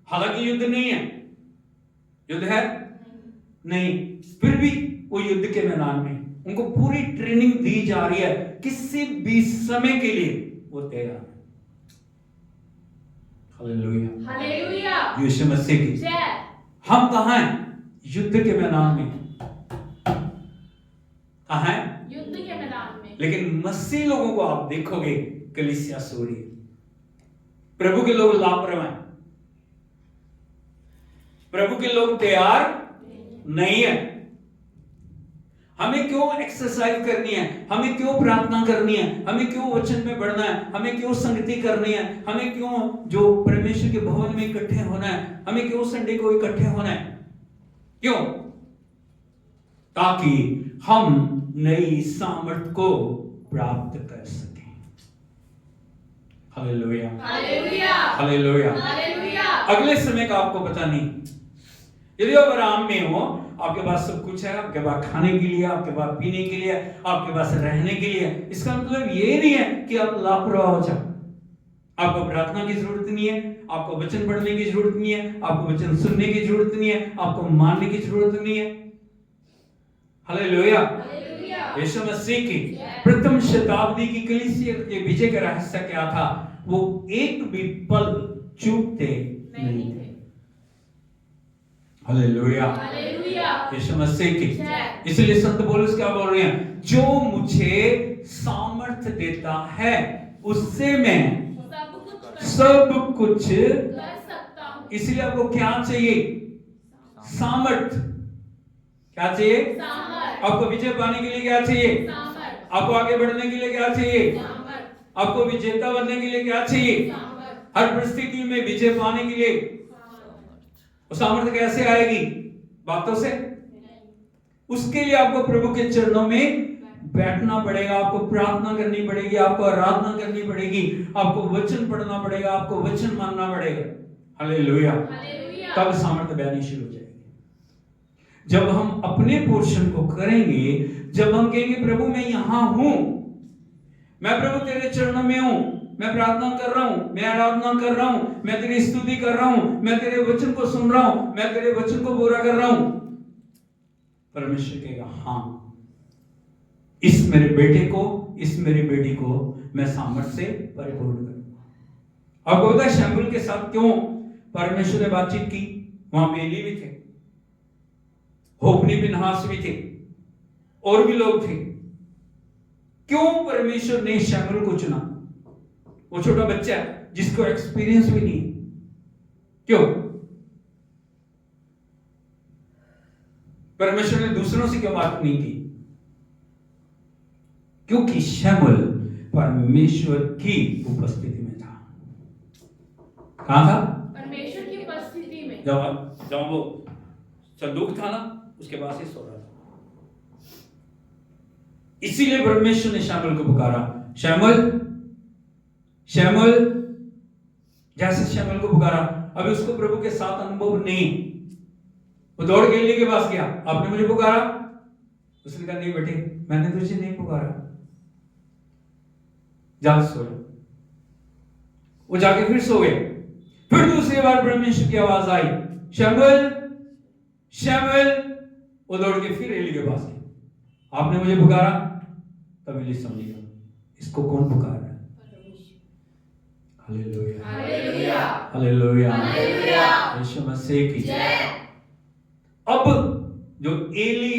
हालांकि युद्ध नहीं है, युद्ध है नहीं, फिर भी वो युद्ध के मैदान में उनको पूरी ट्रेनिंग दी जा रही है, किसी भी समय के लिए वो तैयार है। Hallelujah, hallelujah. यीशु मसीह की जय। हम कहां हैं? युद्ध के मैदान में। कहां हैं? युद्ध के मैदान में। लेकिन मसीह लोगों को आप देखोगे कलीसिया सो रही है, प्रभु के लोग लापरवाह हैं, प्रभु के लोग तैयार नहीं है। हमें क्यों एक्सरसाइज करनी है? हमें क्यों प्रार्थना करनी है? हमें क्यों वचन में बढ़ना है? हमें क्यों संगति करनी है? हमें क्यों जो परमेश्वर के भवन में इकट्ठे होना है? हमें क्यों संडे को इकट्ठे होना है? क्यों? ताकि हम नई सामर्थ को प्राप्त कर सकें। Hallelujah, hallelujah. हालेलुया। हालेलुया। अगले समय का आपको पता नहीं, यदि आप आराम में हो, आपके पास सब कुछ है, आपके पास खाने के लिए, आपके पास पीने के लिए, आपके पास रहने के लिए, इसका मतलब ये नहीं है कि आप लापरवाह हो जाओ। आपको प्रार्थना की जरूरत नहीं है, आपको वचन पढ़ने की जरूरत नहीं है, आपको वचन सुनने की जरूरत नहीं है, आपको मानने की जरूरत नहीं है। हालेलुया। यीशु मसीह की प्रथम शताब्दी की कलीसिया के विजय का रहस्य क्या था? वो एक भी पल चूकते नहीं थे। हालेलुया। यीशु मसीह की। इसलिए संत पौलुस क्या बोल रहे हैं? जो मुझे सामर्थ्य देता है उससे मैं सब कुछ कर सकता हूँ। इसलिए आपको क्या चाहिए? सामर्थ्य। क्या चाहिए? सामर्थ। आपको विजय पाने के लिए क्या चाहिए? सामर्थ। आपको आगे बढ़ने के लिए क्या चाहिए? सामर्थ। आपको विजेता बनने के लिए क्या चाहिए? सामर्थ। हर परिस्थिति में विजय पाने के लिए वो सामर्थ्य कैसे आएगी? बातों से? उसके लिए आपको प्रभु के चरणों में बैठना पड़ेगा, आपको प्रार्थना करनी पड़ेगी, आपको आराधना करनी पड़ेगी, आपको वचन पढ़ना पड़ेगा, आपको वचन मानना पड़ेगा। हालेलुया। तब सामर्थ्य बहनी शुरू हो जाएगी। जब हम अपने पोर्शन को करेंगे, जब हम कहेंगे प्रभु मैं यहां हूं, मैं प्रभु तेरे चरणों में हूं, मैं प्रार्थना कर रहा हूं, मैं आराधना कर रहा हूं, मैं तेरी स्तुति कर रहा हूं, मैं तेरे वचन को सुन रहा हूं, मैं तेरे वचन को पूरा कर रहा हूं, परमेश्वर कहेगा हाँ, इस मेरे बेटे को, इस मेरी बेटी को मैं सामर्थ्य से परिपूर्ण करूंगा। आपको पता है शमूएल के साथ क्यों परमेश्वर ने बातचीत की? वहां पे एली भी थे, होप्नी फिनहास भी थे, और भी लोग थे। क्यों परमेश्वर ने शमूएल को चुना? वो छोटा बच्चा है जिसको एक्सपीरियंस भी नहीं। क्यों? परमेश्वर ने दूसरों से क्यों बात नहीं की? क्योंकि शमूएल परमेश्वर की उपस्थिति में था। कहां था? परमेश्वर की उपस्थिति में। जब वो संदूक था ना, उसके पास ही सो रहा था। इसीलिए परमेश्वर ने शमूएल को पुकारा, शमूएल शमूएल। जैसे शमूएल को पुकारा, अभी उसको प्रभु के साथ अनुभव नहीं। वो दौड़ के एली के पास गया, आपने मुझे पुकारा? उसने कहा नहीं बेटे, मैंने तुझे नहीं पुकारा, जा सो जा। वो जाके फिर सो गए। फिर दूसरी बार परमेश्वर की आवाज आई, शमूएल शमूएल। वो दौड़ के फिर एली के पास गया, आपने मुझे पुकारा? तब एली समझ गया इसको कौन पुकार रहा है। Hallelujah hallelujah hallelujah hallelujah. Yeshu Masih की जय। अब जो एली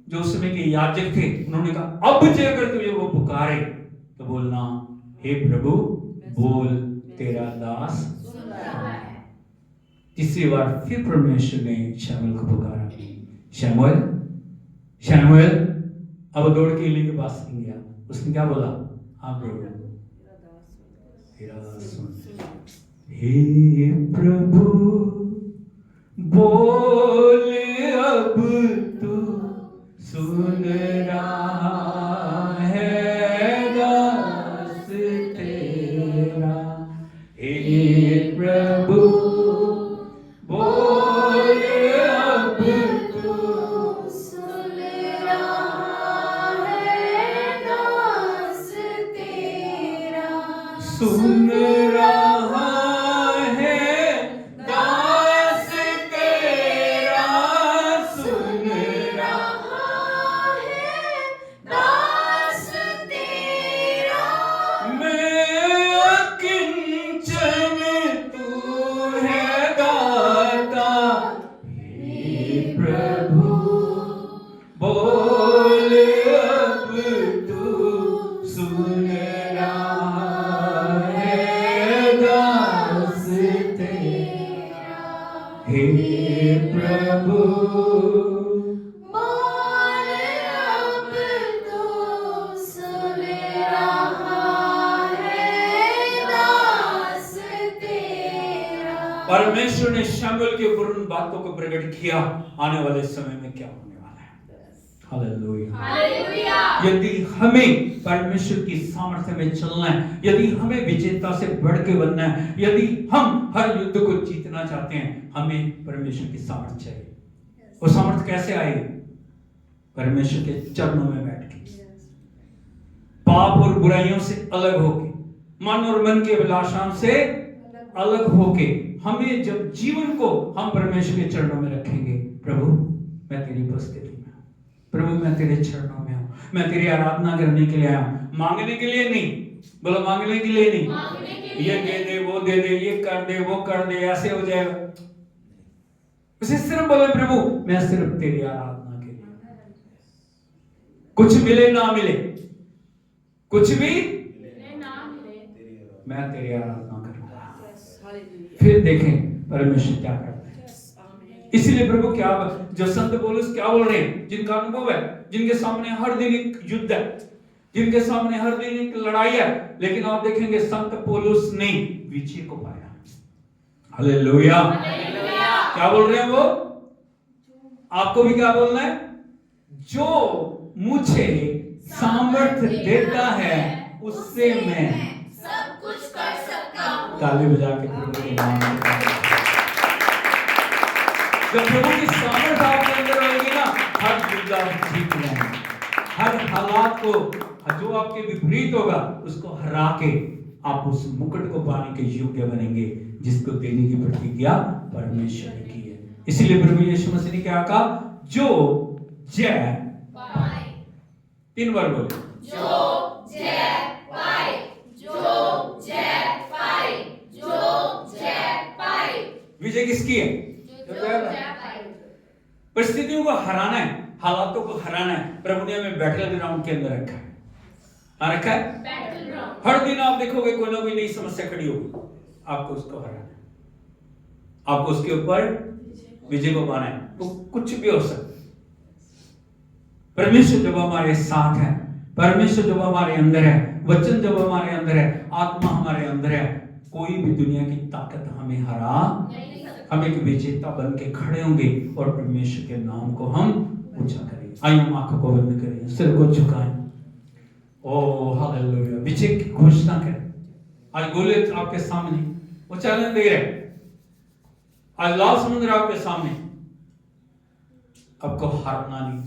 जो उस समय के याजक थे, उन्होंने कहा अब जे अगर तुझे वो पुकारे तो बोलना हे प्रभु बोल, तेरा दास सुन रहा है। तीसरी बार फिर परमेश्वर ने शमूएल को पुकारा, शमूएल शमूएल। अब दौड़ के एली के पास गया, उसने क्या बोला? हाँ प्रभु, तेरा दास सुन। हे प्रभु बोल, अब तू सुन रहा है दास तेरा। हे प्रभु बोल, अब तू सुन रहा है दास तेरा। सुन रहा है दास तेरा, सुन रहा है दास तेरा। मैं अकिंचन, तू है दाता। हे प्रभु बोल, अब तू सुन रहा है दास तेरा। हे प्रभु बोल, अब तू सुन रहा है दास तेरा। परमेश्वर ने शमूएल के ऊपर उन बातों को प्रकट किया, आने वाले समय में क्या होने वाला है। हालेलुया। हालेलुया। यदि हमें परमेश्वर की सामर्थ्य में चलना है, यदि हमें विजेता से बढ़ के बनना है, यदि हम हर युद्ध को जीतना चाहते हैं, हमें परमेश्वर की सामर्थ्य चाहिए। वो सामर्थ कैसे आई? परमेश्वर के चरणों में बैठ के, पाप और बुराइयों से अलग होके, मन और मन के अभिलाषाओं से अलग होके, हमें जब जीवन को हम परमेश्वर के चरणों में रखेंगे, प्रभु मैं तेरी उपस्थिति में हूं, प्रभु मैं तेरे चरणों में हूं, मैं तेरी आराधना करने के लिए आया हूं, मांगने के लिए नहीं, बोलो मांगने के लिए नहीं, ये दे दे, वो दे दे, ये कर दे, वो कर दे, ऐसे हो जाएगा। उसे सिर्फ बोले प्रभु मैं सिर्फ तेरी आराधना के लिए, कुछ मिले ना मिले, कुछ भी मैं तेरी आराधना करूंगा। फिर देखें परमेश्वर क्या करता है। इसीलिए प्रभु क्या, जो संत पौलुस क्या बोल रहे हैं, जिनका अनुभव है, जिनके सामने हर दिन एक युद्ध है, जिनके सामने हर दिन एक लड़ाई है, लेकिन आप देखेंगे संत पौलुस ने विजय को पाया। हालेलुया। क्या बोल रहे हैं वो? आपको भी क्या बोलना है? जो मुझे सामर्थ्य देता है उससे मैं सब कुछ कर सकता हूँ। ताली बजा के प्रभु के नाम में। जब प्रभु की सामर्थ आपके अंदर रहेगी ना, हर युद्ध आप जीत लेंगे, हर हालात को जो आपके विपरीत होगा उसको हरा के आप उस मुकुट को पाने के योग्य बनेंगे जिसको देने की प्रतिज्ञा परमेश्वर ने की है। इसीलिए प्रभु यीशु मसीह ने क्या कहा? जो जय पाए, 3 बार बोले, जो जय पाए, जो जय पाए, जो जय पाए। विजय किसकी है? जो जय पाए। परिस्थितियों को हराना है, हालातों को हराना है। प्रभु ने हमें बैटल ग्राउंड के अंदर रखा है, रखा है। हर दिन आप देखोगे कोई ना कोई नई समस्या खड़ी होगी, आपको उसको हराना है, आपको उसके ऊपर विजय को पाना है। तो कुछ भी हो सकता है। परमेश्वर जब हमारे साथ है, परमेश्वर जब हमारे अंदर है, वचन जब हमारे अंदर है, आत्मा हमारे अंदर है, कोई भी दुनिया की ताकत हमें हरा, हम एक विजेता बन के खड़े होंगे और परमेश्वर के नाम को हम ऊंचा करेंगे। आइए हम आंखों को बंद करें, सिर को झुकाएं। ओ हालेलुया। विजय की घोषणा करें। आज गोलियत आपके सामने, वो चैलेंज दे रहे, आज लाल समुद्र आपके सामने, आपको हारना नहीं,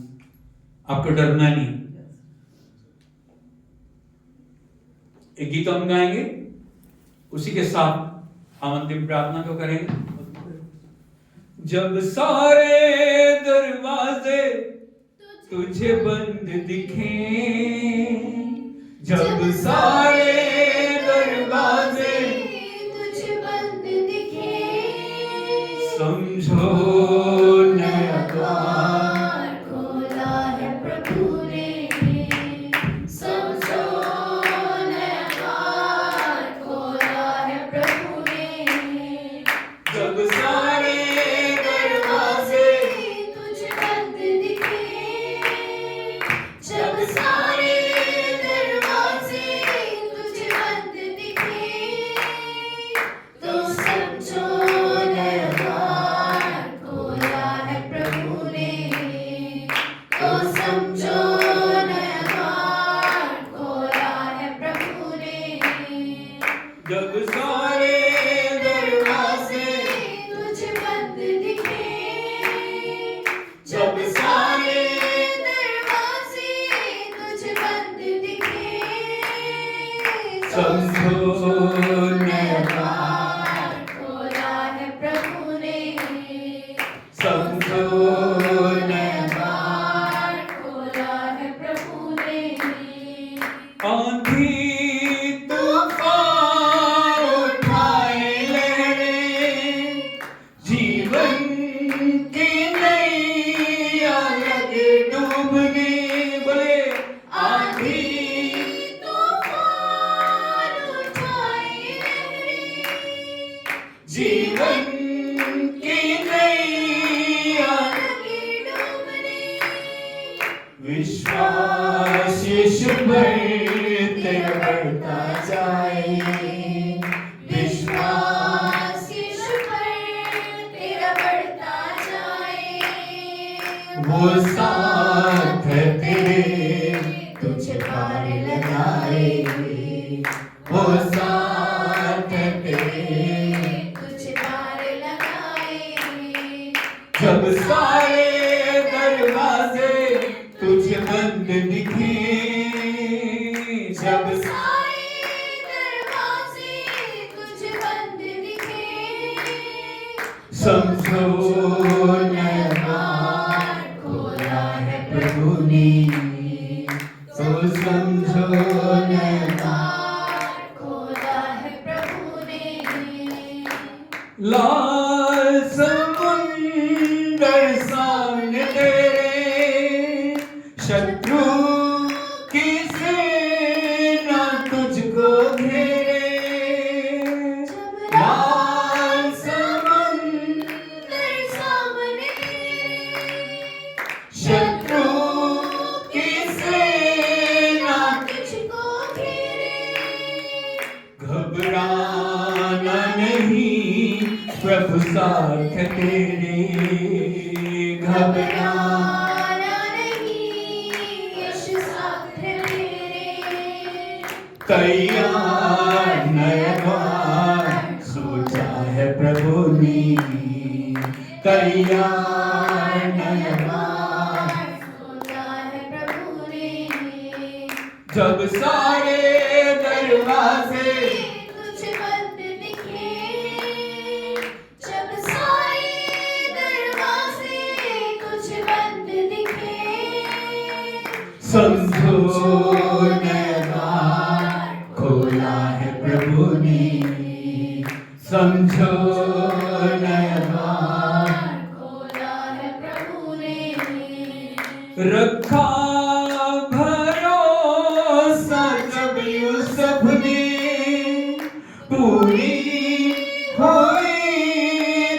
आपको डरना नहीं। एक गीत हम गाएंगे, उसी के साथ हम अंतिम प्रार्थना को करेंगे। जब सारे दरवाजे तुझे बंद दिखे, जब सारे दरवाजे तुझे बंद दिखे, समझो नया द्वार खोला है प्रभु ने, समझो नया द्वार खोला है प्रभु ने। जब सारे दरवाजे तुझे बंद दिखे, जब सारे दरवाजे तुझे बंद दिखे, तो समझो नया द्वार खोला है प्रभु ने, तो समझो नया द्वार खोला है प्रभु ने। जब सारे दरवाजे तुझे बंद दिखे, जब सारे दरवाजे तुझे बंद दिखे, समझो नया द्वार खोला है प्रभु ने, समझो नया द्वार खोला है प्रभु ने। आंधी तूफान उठाए लहरें, जीवन की नैया लगे डूबने, बोले आंधी तूफान उठाए लहरें, जीवन की नैया लगे डूबने। विश्वास यीशु पर तेरा बढ़ता जाए, विश्वास यीशु पर तेरा बढ़ता जाए, वो साथ है तेरे, तुझे पार लगाए, वो साथ है तेरे, तुझे पार लगाए। जब सारे समझो नया द्वार खोला है प्रभु ने, तो समझो नया द्वार खोला है प्रभु ने। लाल समुंदर सामने तेरे, शत्रु की सेना तुझको घेरे। लाल समुंदर सामने शत्रु की सेना तुझको घेरे। घबराना नहीं प्रभु साथ तेरे, घबराना नहीं यीशु साथ तेरे। तैयार नया द्वार सोचा है प्रभु ने, तैयार नया द्वार। खोला है प्रभु ने। जब सारे दरवाजे कुछ बंद दिखे, जब सारे दरवाजे कुछ बंद दिखे। समझो नया द्वार खोला है प्रभु ने, समझो नया द्वार खोला है प्रभु ने। रखा भरोसा जब यूसुफ ने, पूरी हुई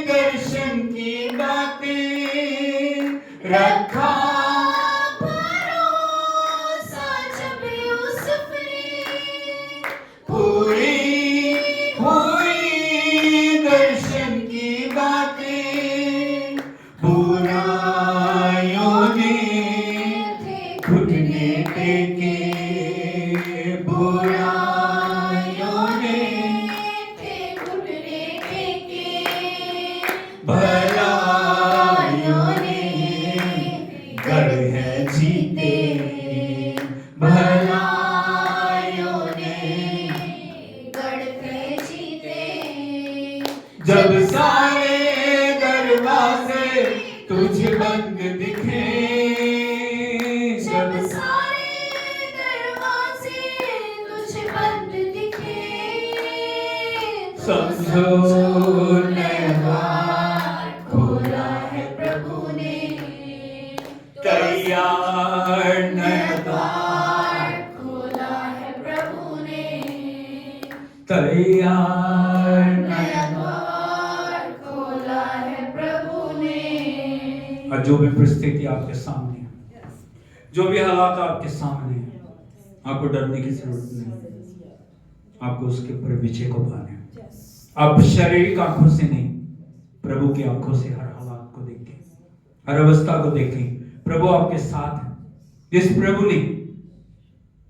दर्शन की बातें। रखा भरोसा जब यूसुफ ने, पूरी हुई दर्शन की बातें। बुराइयों ने घुटने टेके, बुराइयों ने थे घुटने टेके। भलाइयों ने गढ़ है जीते, भलाइयों ने गढ़ पे जीते। जब सारे दरवाजे तुझ बंद दिखे, जब सारे दरवाजे तुझ बंद दिखे। समझो नया द्वार खोला है प्रभु ने, तैयार नया द्वार खोला है प्रभु ने। तैयार नया द्वार खोला है प्रभु ने। और जो भी परिस्थिति आपके सामने है, जो भी हालात आपके सामने है, आपको डरने की जरूरत नहीं। आपको उसके ऊपर विजय को पाना है। आप शारीरिक आंखों से नहीं, प्रभु की आंखों से हर हालात को देखें, हर अवस्था को देखें। प्रभु आपके साथ है। जिस प्रभु ने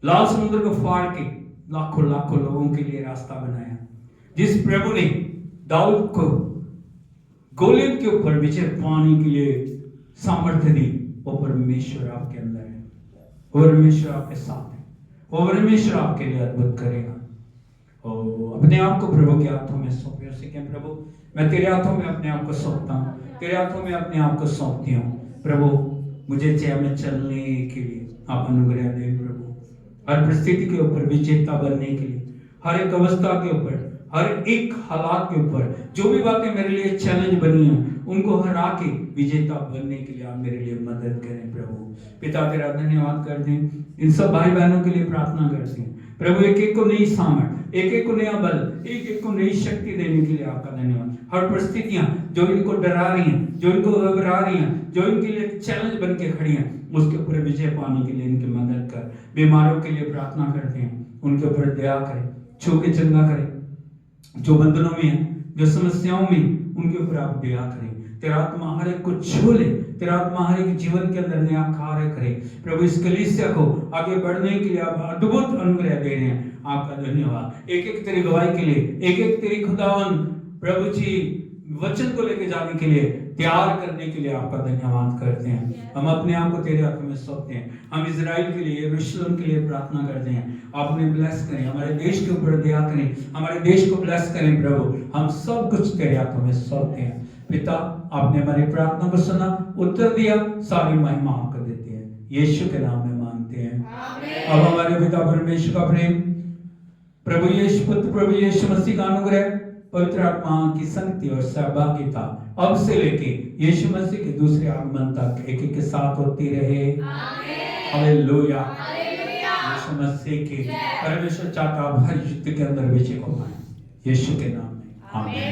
लाल समुद्र को फाड़ के लाखों लाखों लोगों के लिए रास्ता बनाया, जिस प्रभु ने दाऊद को गोलियत के ऊपर विजय पाने के लिए सामर्थ्य दी, वो परमेश्वर आपके अंदर है, वो परमेश्वर आपके साथ है, वो परमेश्वर आपके लिए अद्भुत करेगा। और अपने आप को प्रभु के हाथों में सौंपे, उसे कहें प्रभु मैं तेरे हाथों में अपने आप को सौंपता हूँ, तेरे हाथों में अपने आप को सौंपती हूँ। प्रभु मुझे जय में चलने के लिए आप अनुग्रह दें प्रभु, हर परिस्थिति के ऊपर विजेता बनने के लिए, हर एक अवस्था के ऊपर, हर एक हालात के ऊपर, जो भी बातें मेरे लिए चैलेंज बनी हैं उनको हरा के विजेता बनने के लिए आप मेरे लिए मदद करें प्रभु। पिता तेरा धन्यवाद करते हैं, इन सब भाई बहनों के लिए प्रार्थना करते हैं प्रभु, एक एक को नई सामर्थ, एक एक को नया बल, एक एक को नई शक्ति देने के लिए आपका धन्यवाद। हर परिस्थितियां जो इनको डरा रही हैं, जो इनको घबरा रही हैं, जो इनके लिए चैलेंज बन के खड़ी हैं, उसके ऊपर विजय पाने के लिए इनकी मदद कर। बीमारों के लिए प्रार्थना करते हैं, उनके ऊपर दया करें, छू के चंगा करें। जो बंधनों में है, जो समस्याओं में, उनके ऊपर आप दया करें। तेरा आत्मा हर एक को छू ले, तेरा आत्मा हर एक जीवन के अंदर नया कार्य करे प्रभु। इस कलीसिया को आगे बढ़ने के लिए आप अद्भुत अनुग्रह दे रहे हैं, आपका धन्यवाद। एक एक तेरी गवाही के लिए, एक एक तेरी खुदावन प्रभु जी वचन को लेके जाने के लिए, तैयार करने के लिए आपका धन्यवाद करते हैं। हम अपने आप को तेरे हाथों में सौंपते हैं। हम इजराइल के लिए, यरूशलेम के लिए प्रार्थना करते हैं, आप उन्हें ब्लेस करें, हमारे देश के ऊपर दया करें, हमारे देश को ब्लेस करें प्रभु। हम सब कुछ तेरे हाथों में सौंपते हैं पिता, आपने हमारी प्रार्थना को सुना, उत्तर दिया, सारी महिमा आपको देते हैं, यीशु के नाम में मांगते हैं। अब हमारे पिता परमेश्वर का प्रेम, प्रभु यीशु पुत्र प्रभु यीशु मसीह का अनुग्रह, पवित्र आत्मा की संगति और सहभागिता अब से लेके यीशु मसीह के दूसरे आगमन तक एक एक के साथ होती रहे। हालेलुया। यीशु मसीह के परमेश्वर चाहता हर युद्ध के अंदर विजय को पाए, यीशु के नाम में आमीन।